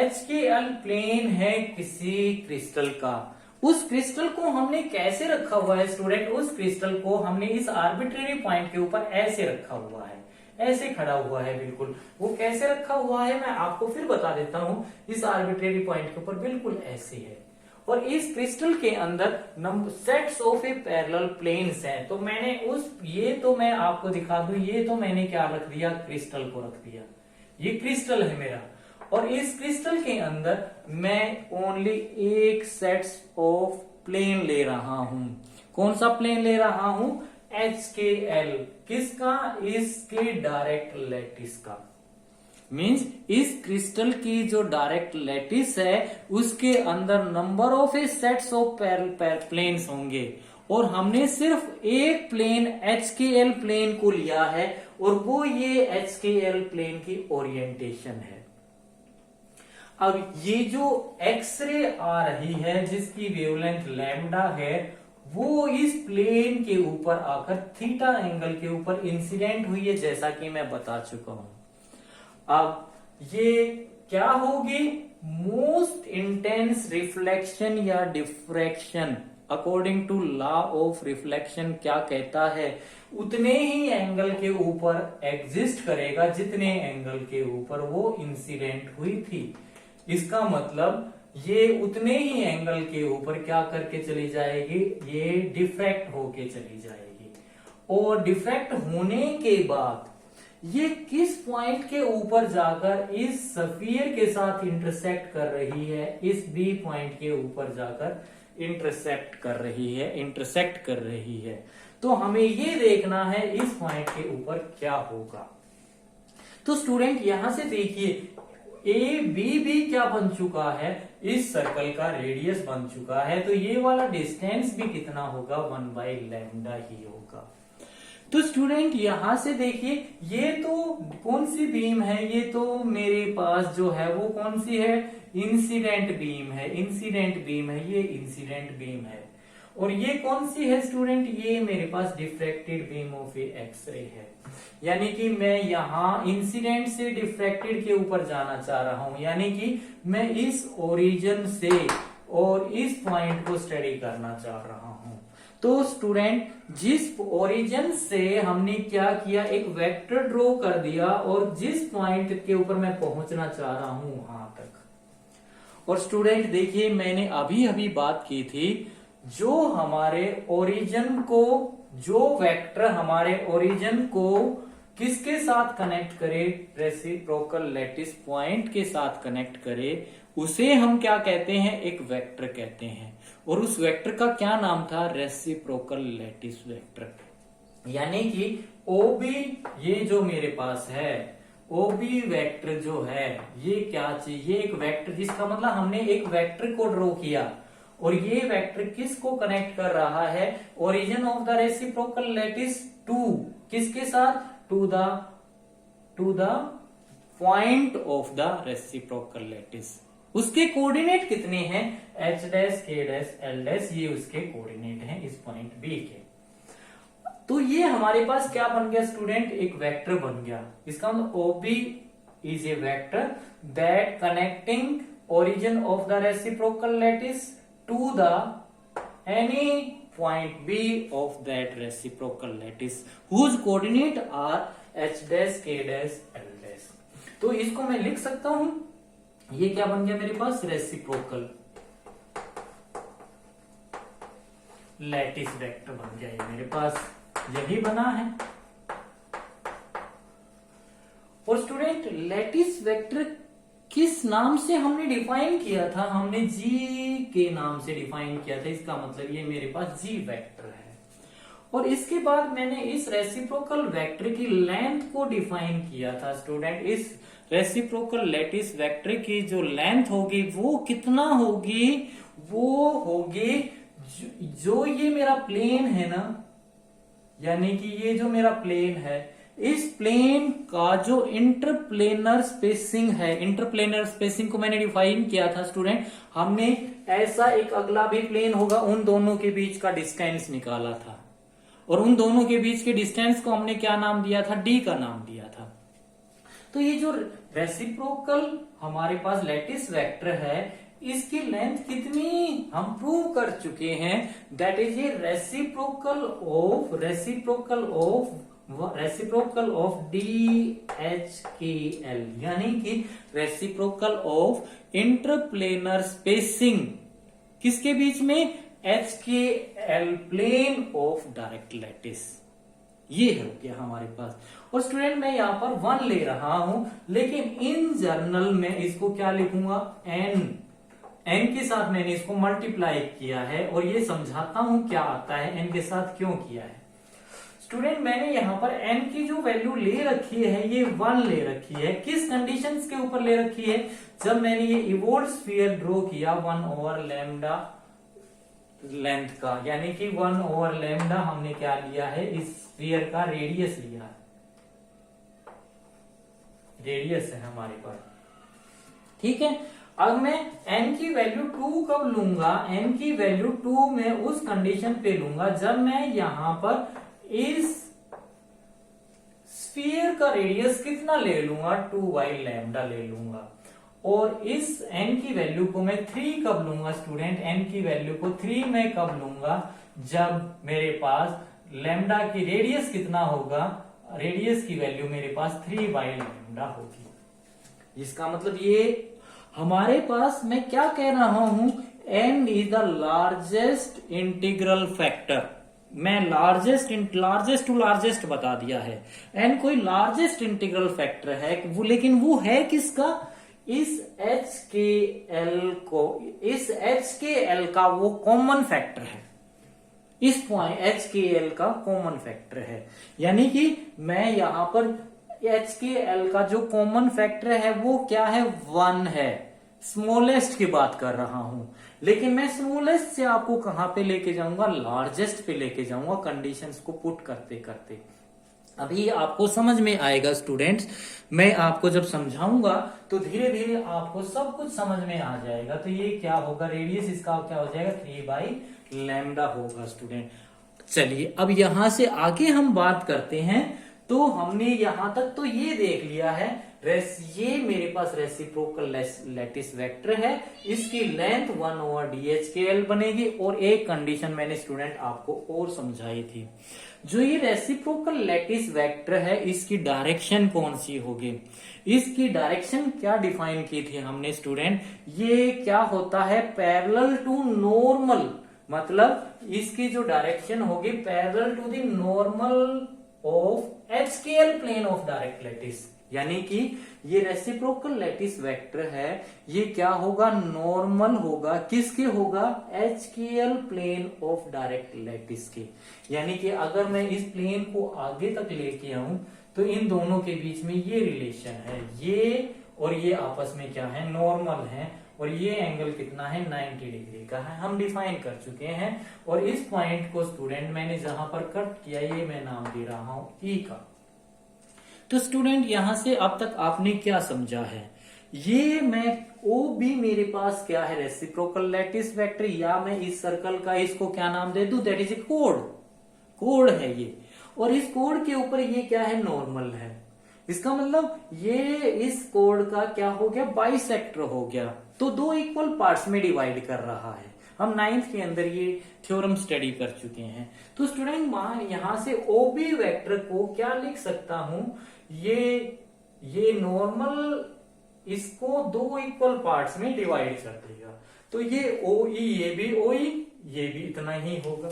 Speaker 1: HKL प्लेन है किसी क्रिस्टल का, उस क्रिस्टल को हमने कैसे रखा हुआ है स्टूडेंट, उस क्रिस्टल को हमने इस आर्बिट्रेरी पॉइंट के ऊपर ऐसे रखा हुआ है, ऐसे खड़ा हुआ है बिल्कुल। वो कैसे रखा हुआ है मैं आपको फिर बता देता हूं, इस आर्बिट्रेरी पॉइंट के ऊपर बिल्कुल ऐसे है। और इस क्रिस्टल के अंदर sets of a parallel planes हैं। तो मैंने ये तो मैं आपको दिखा दूं, ये तो मैंने क्या रख दिया, क्रिस्टल को रख दिया, ये क्रिस्टल है मेरा, और इस क्रिस्टल के अंदर मैं ओनली एक सेट्स ऑफ प्लेन ले रहा हूं। कौन सा प्लेन ले रहा हूं, HKL, किसका, इसके डायरेक्ट लैटिस का। मींस इस क्रिस्टल की जो डायरेक्ट लैटिस है उसके अंदर number of a sets of planes होंगे, और हमने सिर्फ एक प्लेन HKL प्लेन को लिया है, और वो ये HKL प्लेन की ओरिएंटेशन है। अब ये जो एक्सरे आ रही है जिसकी वेवलेंथ लैम्डा है, वो इस प्लेन के ऊपर आकर थीटा एंगल के ऊपर इंसिडेंट हुई है, जैसा कि मैं बता चुका हूं। अब ये क्या होगी, मोस्ट इंटेंस रिफ्लेक्शन या diffraction according to law of reflection क्या कहता है, उतने ही एंगल के ऊपर एग्जिस्ट करेगा जितने एंगल के ऊपर वो इंसिडेंट हुई थी। इसका मतलब ये उतने ही एंगल के ऊपर क्या करके चली जाएगी, ये डिफ्रैक्ट होके चली जाएगी, और डिफ्रैक्ट होने के बाद ये किस पॉइंट के ऊपर जाकर इस स्फीयर के साथ इंटरसेक्ट कर रही है, इस बी पॉइंट के ऊपर जाकर इंटरसेक्ट कर रही है। तो हमें ये देखना है इस पॉइंट के ऊपर क्या होगा। तो स्टूडेंट यहां से देखिए ए बी भी क्या बन चुका है, इस सर्कल का रेडियस बन चुका है। तो ये वाला डिस्टेंस भी कितना होगा, 1/λ ही होगा। तो स्टूडेंट यहां से देखिए ये तो कौन सी बीम है, ये तो मेरे पास जो है वो कौन सी है, इंसिडेंट बीम है, ये इंसिडेंट बीम है। और ये कौन सी है स्टूडेंट, ये मेरे पास diffracted beam of a X ray है। यानी कि मैं यहाँ इंसिडेंट से डिफ्रैक्टेड के ऊपर जाना चाह रहा हूं, यानी कि मैं इस ओरिजिन से और इस पॉइंट को स्टडी करना चाह रहा हूं। तो स्टूडेंट जिस ओरिजिन से हमने क्या किया, एक वेक्टर ड्रॉ कर दिया और जिस पॉइंट के ऊपर मैं पहुंचना चाह रहा हूं वहां तक। और स्टूडेंट देखिए मैंने अभी अभी बात की थी, जो हमारे ओरिजिन को, जो वेक्टर हमारे ओरिजिन को किसके साथ कनेक्ट करे, रेसिप्रोकल लैटिस पॉइंट के साथ कनेक्ट करे, उसे हम क्या कहते हैं, एक वेक्टर कहते हैं। और उस वेक्टर का क्या नाम था, रेसिप्रोकल लैटिस वेक्टर। यानी कि ओबी ये जो मेरे पास है, ओबी वेक्टर जो है ये क्या चीज, ये एक वेक्टर, जिसका मतलब हमने एक वेक्टर को ड्रॉ किया और ये वेक्टर किसको कनेक्ट कर रहा है, origin of the reciprocal lattice to किसके साथ, to the point of the reciprocal lattice. उसके कोऑर्डिनेट कितने हैं, h dash k dash l dash, ये उसके कोऑर्डिनेट हैं इस पॉइंट B के। तो ये हमारे पास क्या बन गया स्टूडेंट, एक वेक्टर बन गया। इसका मतलब OB is a vector that connecting origin of the reciprocal lattice to the any point B of that reciprocal lattice whose coordinate are h dash k dash l dash। तो इसको मैं लिख सकता हूं, ये क्या बन गया मेरे पास, रेसिप्रोकल लैटिस वेक्टर बन गया, ये मेरे पास यही बना है। और स्टूडेंट लैटिस वेक्टर किस नाम से हमने डिफाइन किया था, हमने जी के नाम से डिफाइन किया था। इसका मतलब ये मेरे पास जी वेक्टर है। और इसके बाद मैंने इस रेसिप्रोकल वेक्टर की लेंथ को डिफाइन किया था स्टूडेंट। इस रेसिप्रोकल लैटिस वेक्टर की जो लेंथ होगी वो कितना होगी, वो होगी जो ये मेरा प्लेन है ना, यानी कि ये जो मेरा प्लेन है, इस प्लेन का जो इंटरप्लेनर स्पेसिंग है, इंटरप्लेनर स्पेसिंग को मैंने डिफाइन किया था स्टूडेंट। हमने ऐसा एक अगला भी प्लेन होगा, उन दोनों के बीच का डिस्टेंस निकाला था और उन दोनों के बीच के डिस्टेंस को हमने क्या नाम दिया था, डी का नाम दिया था। तो ये जो रेसिप्रोकल हमारे पास लैटिस वेक्टर है, इसकी लेंथ कितनी हम प्रूव कर चुके हैं, that is a reciprocal of DHKL, यानी कि रेसिप्रोकल ऑफ इंटरप्लेनर स्पेसिंग किसके बीच में, HKL plane of direct lattice. ये हो गया हमारे पास। और स्टूडेंट मैं यहां पर 1 ले रहा हूं, लेकिन इन जर्नल में इसको क्या लिखूंगा, n के साथ मैंने इसको मल्टीप्लाई किया है और ये समझाता हूं क्या आता है, n के साथ क्यों किया है। स्टूडेंट मैंने यहाँ पर n की जो वैल्यू ले रखी है ये 1 ले रखी है। किस कंडीशंस के ऊपर ले रखी है, जब मैंने ये इवोल्व स्फीयर ड्रॉ किया 1/λ लेंथ का, यानी कि 1/λ हमने क्या लिया है, इस स्फीयर का रेडियस लिया है, रेडियस है हमारे पास, ठीक है। अब मैं n की वैल्यू 2 कब लूंगा, n की वैल्यू 2 मैं उस कंडीशन पे लूंगा जब मैं यहां पर इस स्फीयर का रेडियस कितना ले लूंगा, 2/λ ले लूंगा। और इस n की वैल्यू को मैं 3 कब लूंगा स्टूडेंट, n की वैल्यू को 3 मैं कब लूंगा, जब मेरे पास लैम्डा की रेडियस कितना होगा, रेडियस की वैल्यू मेरे पास 3/λ होगी। इसका मतलब ये हमारे पास, मैं क्या कह रहा हूं, n is the largest integral factor, मैं लार्जेस्ट टू लार्जेस्ट बता दिया है। एन कोई लार्जेस्ट इंटीग्रल फैक्टर है वो, लेकिन वो है किसका? इस एच के एल का वो कॉमन फैक्टर है। इस पॉइंट एच के एल का कॉमन फैक्टर है, यानी कि मैं यहां पर एच के एल का जो कॉमन फैक्टर है वो क्या है? 1 है। स्मॉलेस्ट की बात कर रहा हूं, लेकिन मैं स्मॉलेस्ट से आपको कहां पे लेके जाऊंगा? लार्जेस्ट पे लेके जाऊंगा, कंडीशंस को पुट करते करते। अभी आपको समझ में आएगा स्टूडेंट्स, मैं आपको जब समझाऊंगा तो धीरे धीरे आपको सब कुछ समझ में आ जाएगा। तो ये क्या होगा? रेडियस इसका क्या हो जाएगा? 3/λ होगा स्टूडेंट। चलिए अब यहां से आगे हम बात करते हैं। तो हमने यहां तक तो ये देख लिया है, ये मेरे पास रेसिप्रोकल लैटिस वेक्टर है, इसकी लेंथ 1/dHkl बनेगी। और एक कंडीशन मैंने स्टूडेंट आपको और समझाई थी, जो ये रेसिप्रोकल लैटिस वेक्टर है इसकी डायरेक्शन कौन सी होगी? इसकी डायरेक्शन क्या डिफाइन की थी हमने स्टूडेंट? ये क्या होता है? पैरेलल टू नॉर्मल, मतलब इसकी जो डायरेक्शन होगी parallel to the normal of HKL plane of direct lattice. यानी कि ये रेसिप्रोकल लैटिस वेक्टर है, ये क्या होगा? नॉर्मल होगा। किसके होगा? HKL plane of direct lattice के। यानी कि अगर मैं इस प्लेन को आगे तक लेके आऊं तो इन दोनों के बीच में ये रिलेशन है, ये और ये आपस में क्या है? नॉर्मल है। और ये एंगल कितना है? 90 डिग्री का है, हम डिफाइन कर चुके हैं। और इस पॉइंट को स्टूडेंट मैंने जहां पर कट किया ये मैं नाम दे रहा हूं ई का। तो स्टूडेंट यहां से अब तक आपने क्या समझा है? ये मैं ओ भी मेरे पास क्या है? रेसिप्रोकल लैटिस वेक्टर, या मैं इस सर्कल का इसको क्या नाम दे दूं? दैट इज ए कोड है ये। और इस कोड के ऊपर ये क्या है? नॉर्मल है। इसका मतलब ये इस कोड का क्या हो गया? बाइसेक्टर हो गया। तो दो इक्वल पार्ट्स में डिवाइड कर रहा है। हम 9th के अंदर ये थ्योरम स्टडी कर चुके हैं। तो स्टूडेंट यहां से ओबी वेक्टर को क्या लिख सकता हूं? ये नॉर्मल इसको दो इक्वल पार्ट्स में डिवाइड कर देगा। तो ये OE, ये भी OE, ये भी इतना ही होगा।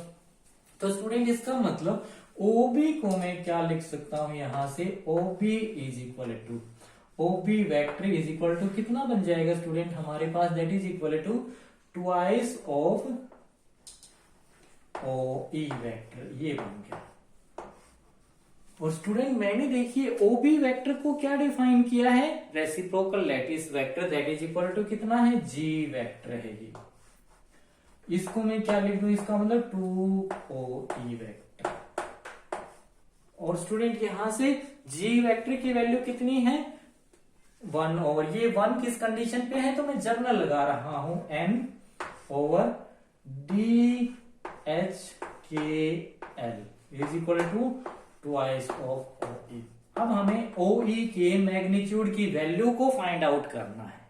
Speaker 1: तो स्टूडेंट इसका मतलब OB को मैं क्या लिख सकता हूं? यहां से OB is equal to OB vector is equal to कितना बन जाएगा स्टूडेंट हमारे पास? That is equal to twice of OE vector, ये बन गया। और स्टूडेंट मैंने देखिए OB वेक्टर को क्या डिफाइन किया है? Reciprocal lattice vector that is equal to कितना है? G वेक्टर है ये। इसको मैं क्या लिख दूं? इसका मतलब 2OE वेक्टर। और स्टूडेंट यहां से G वेक्टर की वैल्यू कितनी है? 1 ओवर, ये 1 किस कंडीशन पे है? तो मैं जर्नल लगा रहा हूं, N over DHKL is equal to twice of OE। अब हमें OE के मैग्नीट्यूड की वैल्यू को फाइंड आउट करना है,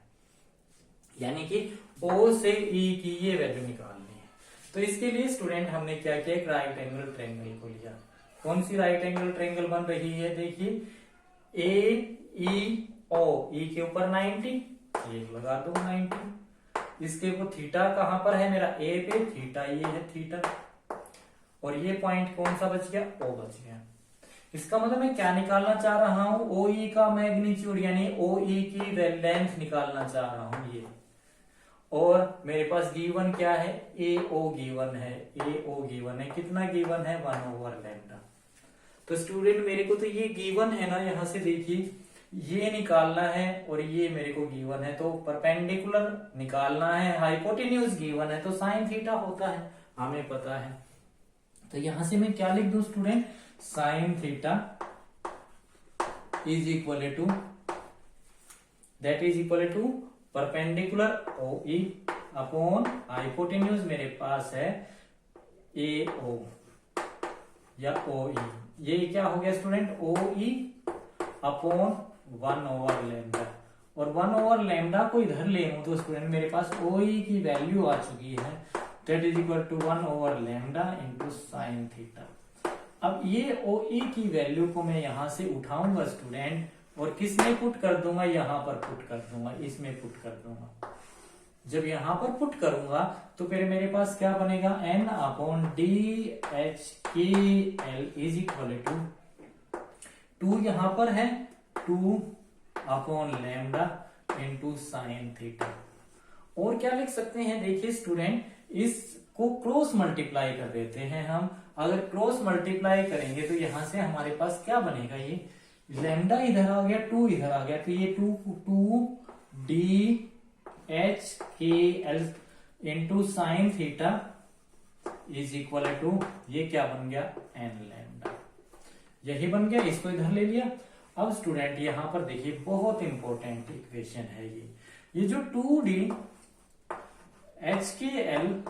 Speaker 1: यानी कि O से E की ये वैल्यू निकालनी है। तो इसके लिए स्टूडेंट हमने क्या किया? एक राइट एंगल ट्रायंगल को लिया। कौन सी राइट एंगल ट्रायंगल बन रही है? देखिए AEO, E के ऊपर 90, ये लगा दो 90। इसके ऊपर थीटा कहां पर है मेरा? A पे, थीटा ये है थीटा। और ये पॉइंट कौन सा बच गया? O बच गया। इसका मतलब मैं क्या निकालना चाह रहा हूं? OE का मैग्नीट्यूड, यानी OE की लेंथ निकालना चाह रहा हूं ये। और मेरे पास गिवन क्या है? AO गिवन है, AO गिवन है। कितना गिवन है? 1/λ। तो स्टूडेंट मेरे को तो ये गिवन है ना, यहां से देखिए ये निकालना है और ये मेरे को गिवन है। तो परपेंडिकुलर निकालना है, हाइपोटेन्यूज गिवन है, तो साइन थीटा होता है, हमें पता है। तो यहां से मैं क्या लिख दूं student? Sine theta is equal to that is equal to perpendicular OE upon hypotenuse मेरे पास है AO या OE। ये क्या हो गया स्टूडेंट? OE upon 1/λ। और 1/λ को इधर ले लूं तो स्टूडेंट मेरे पास OE की वैल्यू आ चुकी है, that is equal to 1/λ into sine theta. अब ये OE की वैल्यू को मैं यहां से उठाऊंगा स्टूडेंट, और किस में पुट कर दूंगा? यहां पर पुट कर दूंगा, इसमें पुट कर दूंगा। जब यहां पर पुट करूंगा तो फिर मेरे पास क्या बनेगा, n upon D H K L is equal to यहां पर है 2 upon lambda into sine theta. और क्या लिख सकते हैं, देखिए स्टूडेंट, इसको क्रॉस मल्टीप्लाई कर देते हैं हम। अगर क्रॉस मल्टीप्लाई करेंगे तो यहां से हमारे पास क्या बनेगा, ये लैम्डा इधर आ गया, 2 इधर आ गया, तो ये 2 D H K L into sine theta is equal to ये क्या बन गया, एन लैम्डा। यही बन गया, इसको इधर ले लिया। अब स्टूडेंट यहां पर देखिए बहुत इंपॉर्टेंट इक्वेशन है ये जो 2d H K L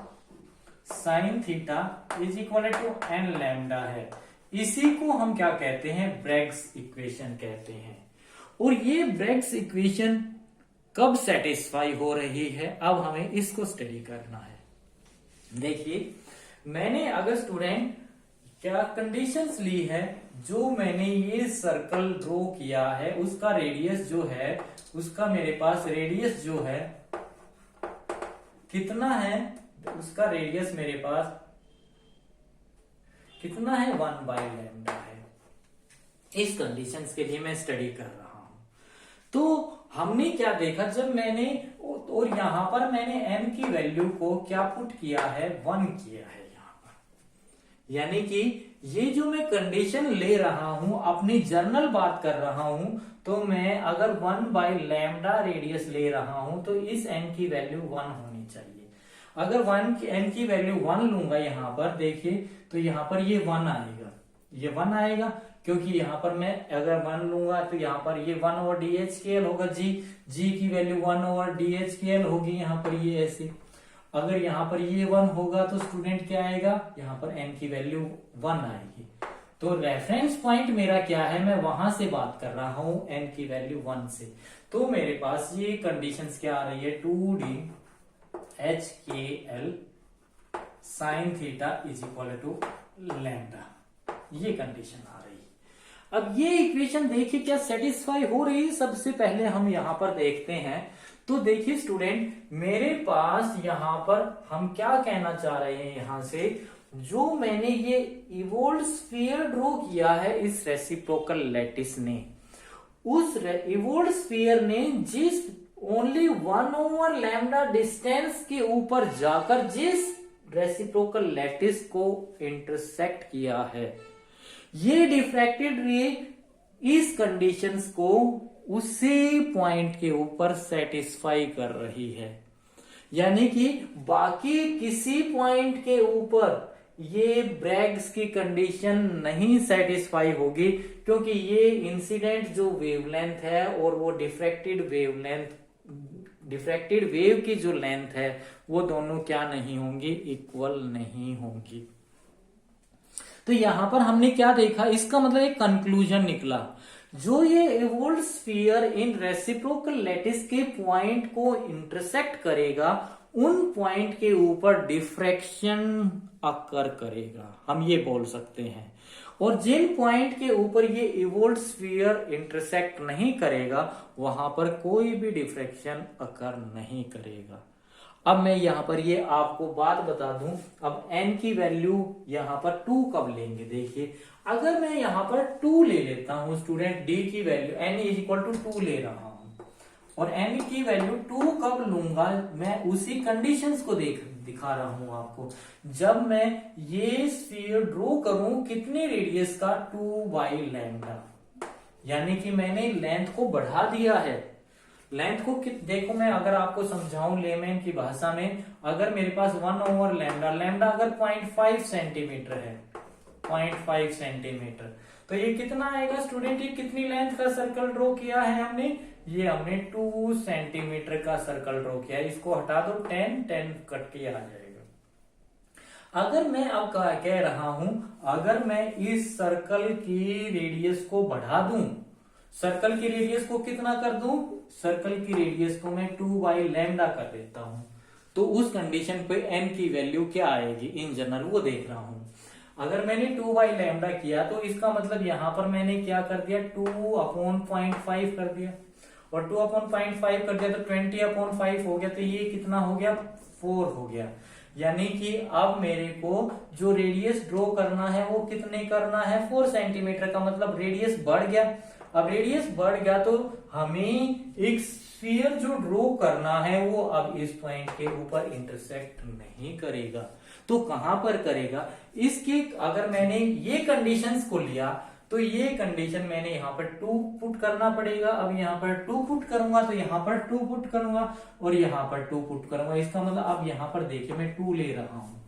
Speaker 1: sine theta is equal to N lambda है, इसी को हम क्या कहते हैं, ब्रैग्स इक्वेशन कहते हैं। और ये ब्रैग्स इक्वेशन कब सेटिस्फाई हो रही है, अब हमें इसको स्टडी करना है। देखिए मैंने अगर स्टूडेंट क्या कंडीशंस ली है, जो मैंने ये सर्कल ड्रॉ किया है उसका रेडियस जो है, उसका मेरे पास रेडियस जो है कितना है, उसका रेडियस मेरे पास कितना है, 1/λ है। इस कंडीशंस के लिए मैं स्टडी कर रहा हूं। तो हमने क्या देखा, जब मैंने और यहां पर मैंने n की वैल्यू को क्या पुट किया है, 1 किया है यहां पर। यानी कि ये जो मैं कंडीशन ले रहा हूं, अपनी जर्नल बात कर रहा हूं, तो मैं अगर 1/λ रेडियस ले रहा हूं तो इस n की वैल्यू 1 होनी चाहिए। अगर n की वैल्यू 1 लूंगा यहां पर, देखिए तो यहां पर ये 1 आएगा, ये 1 आएगा, क्योंकि यहां पर मैं अगर 1 लूंगा तो यहां पर ये 1/dh होगा, g की वैल्यू 1/dh होगी यहां पर, ये ऐसे। अगर यहां पर ये 1 होगा तो स्टूडेंट क्या आएगा, यहां पर n की वैल्यू 1 आएगी। तो रेफरेंस पॉइंट मेरा क्या है, मैं वहां से बात कर रहा हूं n की वैल्यू 1 से। तो मेरे पास ये कंडीशंस क्या आ रही है, 2d H K L sine theta is equal to lambda, ये कंडीशन आ रही है। अब ये इक्वेशन देखिए क्या सेटिस्फाई हो रही है, सबसे पहले हम यहां पर देखते हैं। तो देखिए स्टूडेंट, मेरे पास यहां पर हम क्या कहना चाह रहे हैं, यहां से जो मैंने ये इवोल्व स्फीयर ड्रॉ किया है इस रेसिप्रोकल लैटिस ने, उस इवोल्व स्फीयर ने जिस ओनली 1/λ डिस्टेंस के ऊपर जाकर जिस रेसिप्रोकल लैटिस को इंटरसेक्ट किया है, ये डिफ्रैक्टेड रे इस कंडीशंस को उसी पॉइंट के ऊपर सेटिस्फाई कर रही है। यानी कि बाकी किसी पॉइंट के ऊपर ये ब्रैग्स की कंडीशन नहीं सेटिस्फाई होगी, क्योंकि ये इंसिडेंट जो वेवलेंथ है और वो डिफ्रैक्टेड वेव की जो लेंथ है, वो दोनों क्या नहीं होंगी, इक्वल नहीं होंगी। तो यहां पर हमने क्या देखा, इसका मतलब एक कंक्लूजन निकला, जो ये इवोल्व स्फीयर इन रेसिप्रोकल लैटिस के पॉइंट को इंटरसेक्ट करेगा, उन पॉइंट के ऊपर डिफ्रैक्शन अकर करेगा, हम ये बोल सकते हैं। और जिन पॉइंट के ऊपर ये इवोल्व स्फीयर इंटरसेक्ट नहीं करेगा, वहां पर कोई भी डिफ्रैक्शन अकर नहीं करेगा। अब मैं यहां पर ये आपको बात बता दूं, अब n की वैल्यू यहां पर 2 कब लेंगे, देखिए अगर मैं यहां पर 2 ले लेता हूं स्टूडेंट, d की value n is equal to 2 ले रहा हूं, और n की वैल्यू 2 कब लूंगा, मैं उसी कंडीशंस को दिखा रहा हूं आपको। जब मैं ये स्फीयर ड्रॉ करूं कितने रेडियस का, 2/λ, यानी कि मैंने लेंथ को बढ़ा दिया है। लेंथ को देखो, मैं अगर आपको समझाऊं लेमैन की भाषा में, अगर मेरे पास 1/λ अगर 0.5 सेंटीमीटर है, 0.5 सेंटीमीटर, तो ये कितना आएगा स्टूडेंट, ये कितनी लेंथ का सर्कल ड्रॉ किया है हमने, ये हमने 2 सेंटीमीटर का सर्कल ड्रॉ किया है। इसको हटा दो, 10 कट के आ जाएगा। अगर मैं अब कह रहा हूं, अगर मैं इस सर्कल की रेडियस को बढ़ा दूं, सर्कल की रेडियस को कितना कर दूं, सर्कल की रेडियस को मैं 2/λ कर देता हूं, तो उस कंडीशन पे n की वैल्यू क्या आएगी इन जनरल, वो देख रहा हूं। अगर मैंने 2/λ किया तो इसका मतलब यहां पर मैंने क्या कर दिया, 2/0.5 कर दिया। और 2/5 कर दिया तो 20/5 हो गया, तो ये कितना हो गया 4 हो गया। यानी कि अब मेरे को जो रेडियस ड्रॉ करना है वो कितने करना है 4 सेंटीमीटर का, मतलब रेडियस बढ़ गया। अब रेडियस बढ़ गया तो हमें एक स्फीयर जो ड्रॉ करना है वो अब इस पॉइंट के ऊपर इंटरसेक्ट नहीं करेगा, तो कहां पर करेगा, इसके अगर मैंने ये कंडीशंस को लिया तो ये कंडीशन मैंने यहाँ पर 2 पुट करना पड़ेगा। अब यहाँ पर 2 पुट करूंगा तो यहाँ पर 2 पुट करूंगा और यहाँ पर 2 पुट करूंगा। इसका मतलब अब यहाँ पर देखिए मैं 2 ले रहा हूं,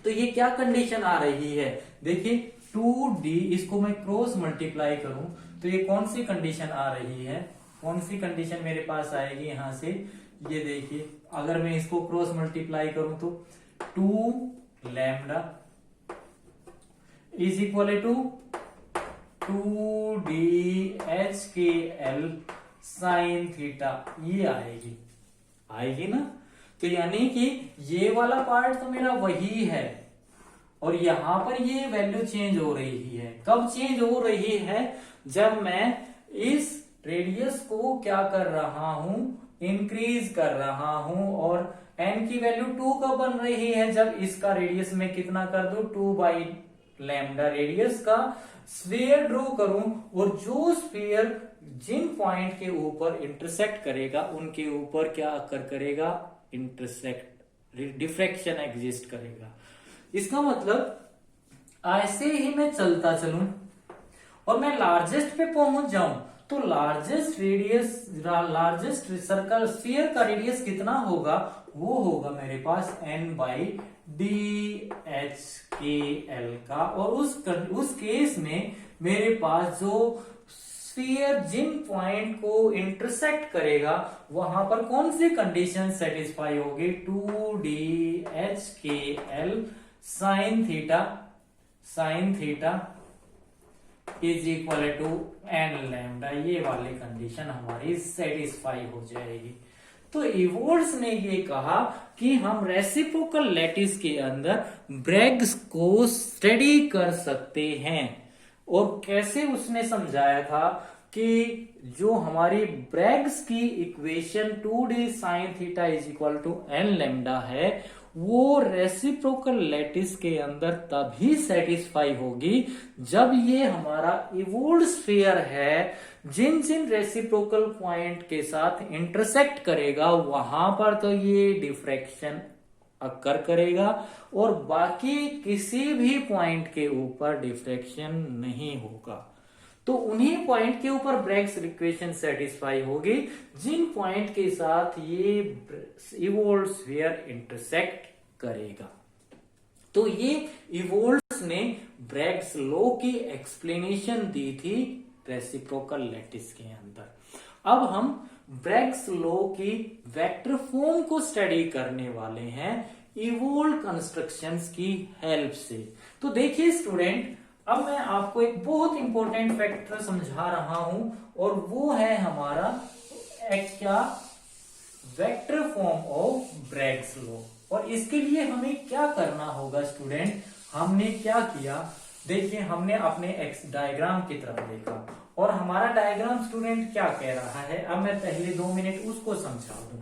Speaker 1: तो ये क्या कंडीशन आ रही है, देखिए 2d, इसको मैं क्रॉस मल्टीप्लाई करूं तो ये कौन सी कंडीशन आ रही है, कौन सी कंडीशन मेरे पास आएगी यहां से, ये देखिए अगर मैं इसको क्रॉस मल्टीप्लाई करूं तो 2 lambda is equal to 2d HKL sine theta, ये आएगी ना। तो यानी कि ये वाला पार्ट तो मेरा वही है और यहां पर ये वैल्यू चेंज हो रही है। कब चेंज हो रही है, जब मैं इस रेडियस को क्या कर रहा हूं, इंक्रीज कर रहा हूं, और n की वैल्यू 2 कब बन रही है, जब इसका रेडियस में कितना कर दूं 2/λ रेडियस का स्फीयर ड्रॉ करूं, और जो स्फीयर जिन पॉइंट के ऊपर इंटरसेक्ट करेगा उनके ऊपर क्या करेगा, इंटरसेक्ट डिफ्रैक्शन एग्जिस्ट करेगा। इसका मतलब ऐसे ही मैं चलता चलूं और मैं लार्जेस्ट पे पहुंच जाऊं तो लार्जेस्ट सर्कल स्फीयर का रेडियस कितना होगा, वो होगा मेरे पास n/dHKL का। और उस केस में मेरे पास जो स्फीयर जिन पॉइंट को इंटरसेक्ट करेगा वहां पर कौन सी कंडीशन सेटिस्फाई होगी, 2d/HKL sine theta is equal to n λ, ये वाली कंडीशन हमारी सेटिस्फाई हो जाएगी। तो इवोल्स ने ये कहा कि हम रेसिप्रोकल लैटिस के अंदर ब्रैग्स को स्टडी कर सकते हैं। और कैसे उसने समझाया था कि जो हमारी ब्रैग्स की equation 2d sine theta is equal to n λ है, वो रेसिप्रोकल लैटिस के अंदर तभी सेटिस्फाई होगी जब ये हमारा इवोल्ड स्फीयर है जिन जिन रेसिप्रोकल पॉइंट के साथ इंटरसेक्ट करेगा वहां पर तो ये डिफ्रैक्शन अकर करेगा और बाकी किसी भी पॉइंट के ऊपर डिफ्रैक्शन नहीं होगा। तो उन्हीं पॉइंट के ऊपर ब्रैग्स इक्वेशन सेटिस्फाई होगी जिन पॉइंट के साथ ये इवोल्ड स्फीयर इंटरसेक्ट करेगा। तो ये इवोल्ड्स ने ब्रैग्स लॉ की एक्सप्लेनेशन दी थी रेसिप्रोकल लैटिस के अंदर। अब हम ब्रैग्स लॉ की वेक्टर फॉर्म को स्टडी करने वाले हैं इवोल्ड कंस्ट्रक्शंस की हेल्प से। तो देखिए स्टूडेंट, अब मैं आपको एक बहुत इंपॉर्टेंट फैक्टर समझा रहा हूं और वो है हमारा क्या, vector form of Bragg's law. और इसके लिए हमें क्या करना होगा स्टूडेंट, हमने क्या किया, देखिए हमने अपने एक्स डायग्राम की तरफ देखा और हमारा डायग्राम स्टूडेंट क्या कह रहा है। अब मैं पहले 2 मिनट उसको समझा दूं।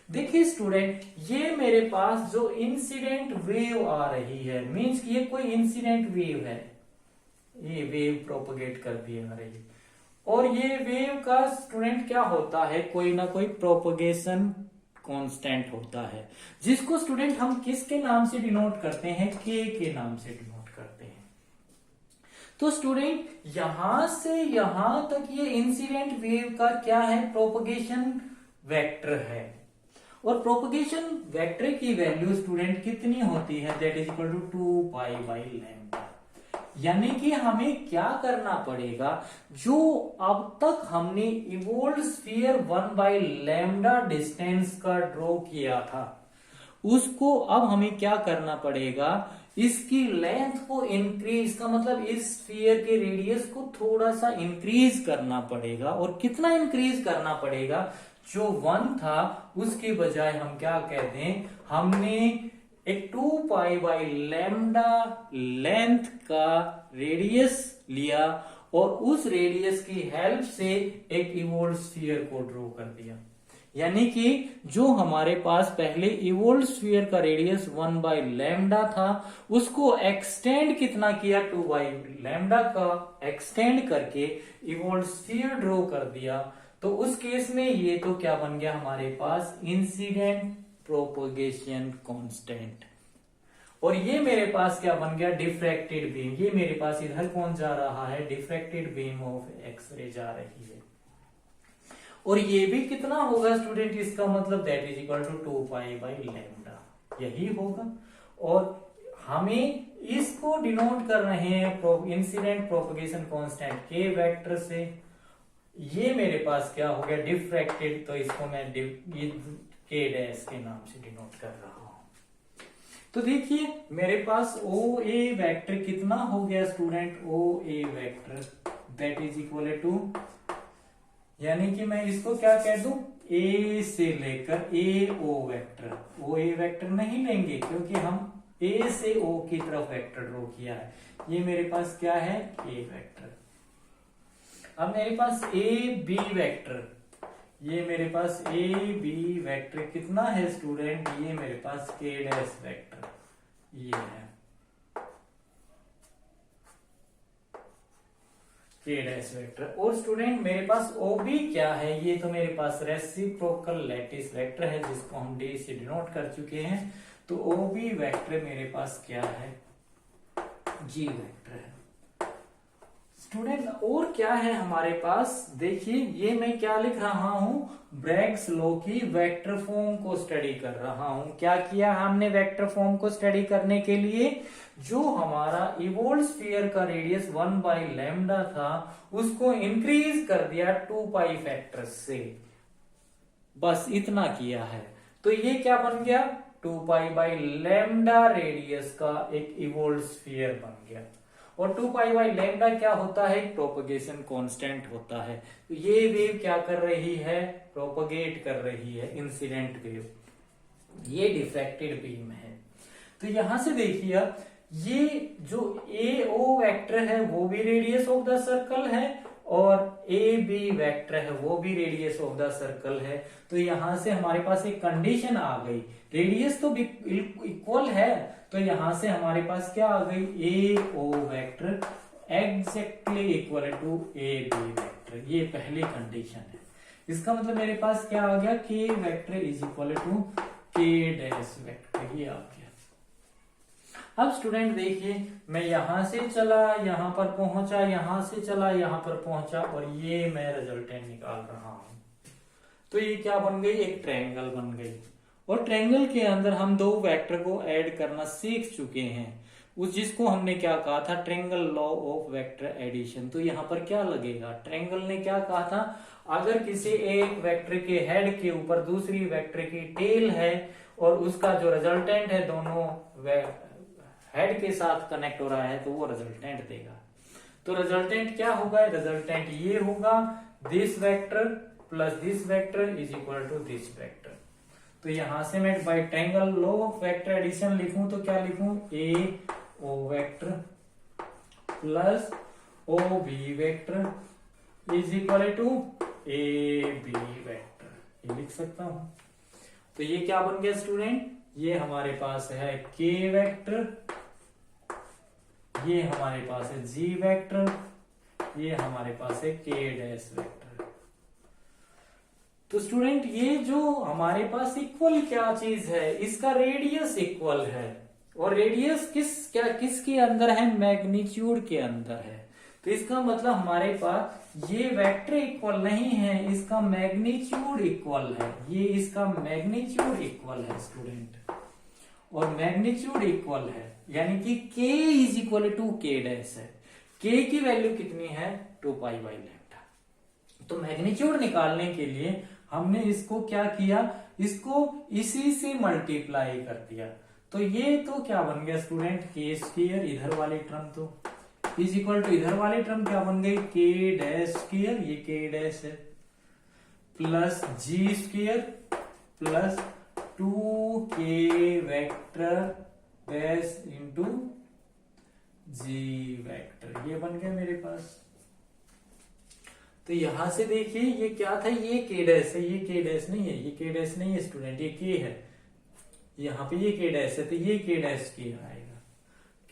Speaker 1: देखिए स्टूडेंट, ये मेरे पास जो इंसिडेंट वेव आ रही है, मींस कि ये कोई इंसिडेंट वेव है, ये वेव प्रोपगेट करती है हमारे, और ये वेव का स्टूडेंट क्या होता है, कोई ना कोई प्रोपगेशन कांस्टेंट होता है जिसको स्टूडेंट हम किसके नाम से डिनोट करते हैं, के नाम से डिनोट करते हैं। तो स्टूडेंट यहां से यहां तक ये इंसिडेंट वेव का क्या है, प्रोपगेशन वेक्टर है। और प्रोपगेशन वेक्टर की वैल्यू स्टूडेंट कितनी होती है, दैट इज इक्वल टू 2π/λ। यानी कि हमें क्या करना पड़ेगा, जो अब तक हमने इवोल्ड स्फीयर 1/λ डिस्टेंस का ड्रॉ किया था उसको अब हमें क्या करना पड़ेगा, इसकी लेंथ को इंक्रीज, का मतलब इस स्फीयर के रेडियस को थोड़ा सा इंक्रीज करना पड़ेगा। और कितना इंक्रीज करना पड़ेगा, जो 1 था उसके बजाय हम क्या कहते हैं, हमने एक 2π/λ लेंथ का रेडियस लिया और उस रेडियस की हेल्प से एक इवोल्व स्फीयर को ड्रॉ कर दिया। यानी कि जो हमारे पास पहले इवोल्व स्फीयर का रेडियस 1/λ था, उसको एक्सटेंड कितना किया, 2/λ का एक्सटेंड करके इवोल्व स्फीयर ड्रॉ कर दिया। तो उस केस में ये तो क्या बन गया हमारे पास, इंसिडेंट प्रोपगेशन कांस्टेंट। और ये मेरे पास क्या बन गया, डिफ्रैक्टेड बीम। ये मेरे पास इधर कौन जा रहा है, डिफ्रैक्टेड बीम ऑफ एक्सरे जा रही है। और ये भी कितना होगा स्टूडेंट, इसका मतलब दैट इज इक्वल टू 2π/λ, यही होगा। और हमें इसको डिनोट कर रहे हैं इंसिडेंट प्रोपगेशन कांस्टेंट के वेक्टर से। ये मेरे पास क्या हो गया, डिफ्रैक्टेड, तो इसको मैं के डैश के नाम से डिनोट कर रहा हूं। तो देखिए मेरे पास ओ ए वेक्टर कितना हो गया student, O A vector that is equal to, यानी कि मैं इसको क्या कह दूं, ए से लेकर ए O vector. O A vector नहीं लेंगे क्योंकि हम ए से ओ की तरफ वेक्टर ड्रॉ किया है। ये मेरे पास क्या है, ए वेक्टर। अब मेरे पास ए बी वेक्टर, ये मेरे पास ए बी वेक्टर कितना है स्टूडेंट, ये मेरे पास के डैश वेक्टर ये है, के डैश वेक्टर। और स्टूडेंट मेरे पास ओ बी क्या है, ये तो मेरे पास रेसिप्रोकल लैटिस वेक्टर है जिसको हम डी से डिनोट कर चुके हैं। तो ओ बी वेक्टर मेरे पास क्या है, जी वेक्टर है स्टूडेंट। और क्या है हमारे पास, देखिए ये मैं क्या लिख रहा हूं, ब्रैग्स लॉ की वेक्टर फॉर्म को स्टडी कर रहा हूं। क्या किया हमने वेक्टर फॉर्म को स्टडी करने के लिए, जो हमारा इवोल्व स्फीयर का रेडियस 1/λ था उसको इंक्रीज कर दिया 2π फैक्टर से, बस इतना किया है। तो ये क्या बन गया, 2π/λ रेडियस का एक इवोल्व स्फीयर बन गया। और 2π/λ क्या होता है, प्रोपगेशन कांस्टेंट होता है। तो ये वेव क्या कर रही है, प्रोपगेट कर रही है, इंसिडेंट वेव। ये डिफ्रैक्टेड बीम है। तो यहां से देखिए ये जो ए ओ वेक्टर है वो भी रेडियस ऑफ द सर्कल है, और ए बी वेक्टर है वो भी रेडियस ऑफ द सर्कल है। तो यहां से हमारे पास एक कंडीशन आ गई, रेडियस तो इक्वल है, तो यहां से हमारे पास क्या आ गई, A O vector exactly equal to A B vector. ये पहली कंडीशन है। इसका मतलब मेरे पास क्या आ गया, के वेक्टर इज इक्वल टू के डैश वेक्टर, ये आ गया। अब स्टूडेंट देखिए मैं यहां से चला यहां पर पहुंचा, यहां से चला यहां पर पहुंचा, और ये मैं रिजल्टेंट निकाल रहा हूं। तो ये क्या बन गई, एक ट्रायंगल बन गई। और ट्रायंगल के अंदर हम दो वेक्टर को ऐड करना सीख चुके हैं, उस जिसको हमने क्या कहा था, triangle law of vector addition. तो यहाँ पर क्या लगेगा, ट्रायंगल ने क्या कहा था, अगर किसी एक वेक्टर के हेड के ऊपर दूसरी वेक्टर की टेल है और उसका जो रिजल्टेंट है दोनों हेड के साथ कनेक्ट हो रहा है, तो वो रिजल्टेंट देगा। तो रिजल्टेंट क्या होगा, रिजल्टेंट ये होगा, this vector plus this vector is equal to this vector. तो यहां से मैं by triangle law of vector addition लिखूं तो क्या लिखूं, A O vector plus O B vector is equal to A B vector, ये लिख सकता हूं। तो ये क्या बन गया स्टूडेंट, ये हमारे पास है के वेक्टर, ये हमारे पास है जी वेक्टर, ये हमारे पास है के डैश वेक्टर। तो स्टूडेंट ये जो हमारे पास इक्वल क्या चीज है, इसका रेडियस इक्वल है, और रेडियस किसके अंदर है, मैग्नीट्यूड के अंदर है। तो इसका मतलब हमारे पास ये वेक्टर इक्वल नहीं है, इसका मैग्नीट्यूड इक्वल है, ये इसका मैग्नीट्यूड इक्वल है स्टूडेंट। और मैग्नीट्यूड इक्वल है यानी कि k इज इक्वल टू के डैश है। k की वैल्यू कितनी है, 2π/λ। तो मैग्नीट्यूड निकालने के लिए हमने इसको क्या किया, इसको इसी से मल्टीप्लाई कर दिया। तो ये तो क्या बन गया स्टूडेंट, के स्क्वायर, इधर वाली टर्म तो इज इक्वल टू इधर वाली टर्म क्या बन गई, के डैश स्क्वायर, ये के डैश है, plus G square plus 2k vector dash into G vector, ये बन गया मेरे पास। तो यहां से देखिए ये क्या था, ये के डैश है, ये के डैश नहीं है, ये के डैश नहीं है स्टूडेंट, ये के है, यहाँ पे ये के डैश है, तो ये के डैश स्क्वायर आएगा,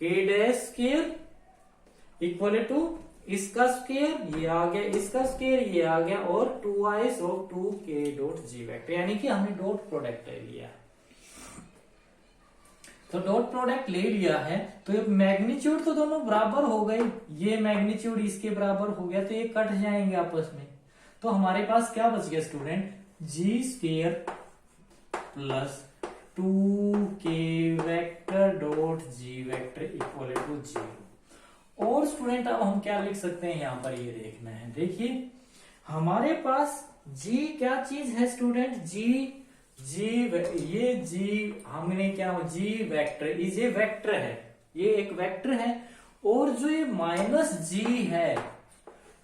Speaker 1: के डैश स्क्वायर इक्वल टू इसका स्क्वायर, ये आ गया, इसका स्क्वायर ये आ गया, और 2i of 2k dot G vector, यानी कि हमने डॉट प्रोडक्ट ले लिया। तो डॉट प्रोडक्ट ले लिया है, तो मैग्नीट्यूड तो दोनों बराबर हो गए, ये मैग्नीट्यूड इसके बराबर हो गया, तो ये कट जाएंगे आपस में। तो हमारे पास क्या बच गया student, G square plus 2k vector dot G vector equal to 0। और स्टूडेंट अब हम क्या लिख सकते हैं, यहां पर ये देखना है, देखिए हमारे पास जी क्या चीज है स्टूडेंट, जी ये जी हमने क्या हो, जी वेक्टर इज ए वेक्टर है, ये एक वेक्टर है, और जो ये माइनस जी है,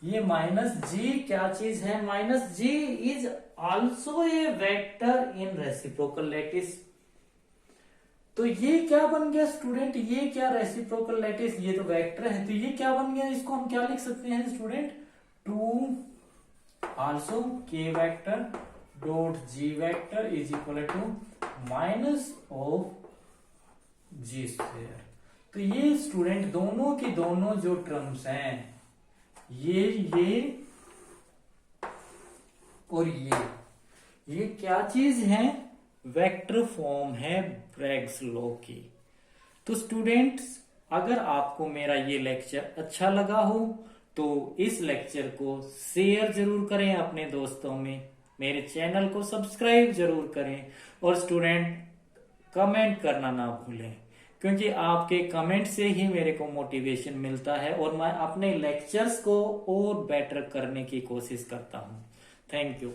Speaker 1: ये माइनस जी क्या चीज है, minus G is also a vector in reciprocal lattice. तो ये क्या बन गया स्टूडेंट, ये क्या रेसिप्रोकल लैटिस, ये तो वेक्टर है, तो ये क्या बन गया, इसको हम क्या लिख सकते हैं student, 2 also K vector dot G vector is equal to minus of G square. तो ये स्टूडेंट दोनों की दोनों जो टर्म्स हैं, ये और ये क्या चीज है, वेक्टर फॉर्म है ब्रैग्स लॉ की। तो स्टूडेंट्स अगर आपको मेरा ये लेक्चर अच्छा लगा हो तो इस लेक्चर को शेयर जरूर करें अपने दोस्तों में, मेरे चैनल को सब्सक्राइब जरूर करें, और स्टूडेंट कमेंट करना ना भूलें, क्योंकि आपके कमेंट से ही मेरे को मोटिवेशन मिलता है और मैं अपने लेक्चर्स को और बेटर करने की कोशिश करता हूं। Thank you.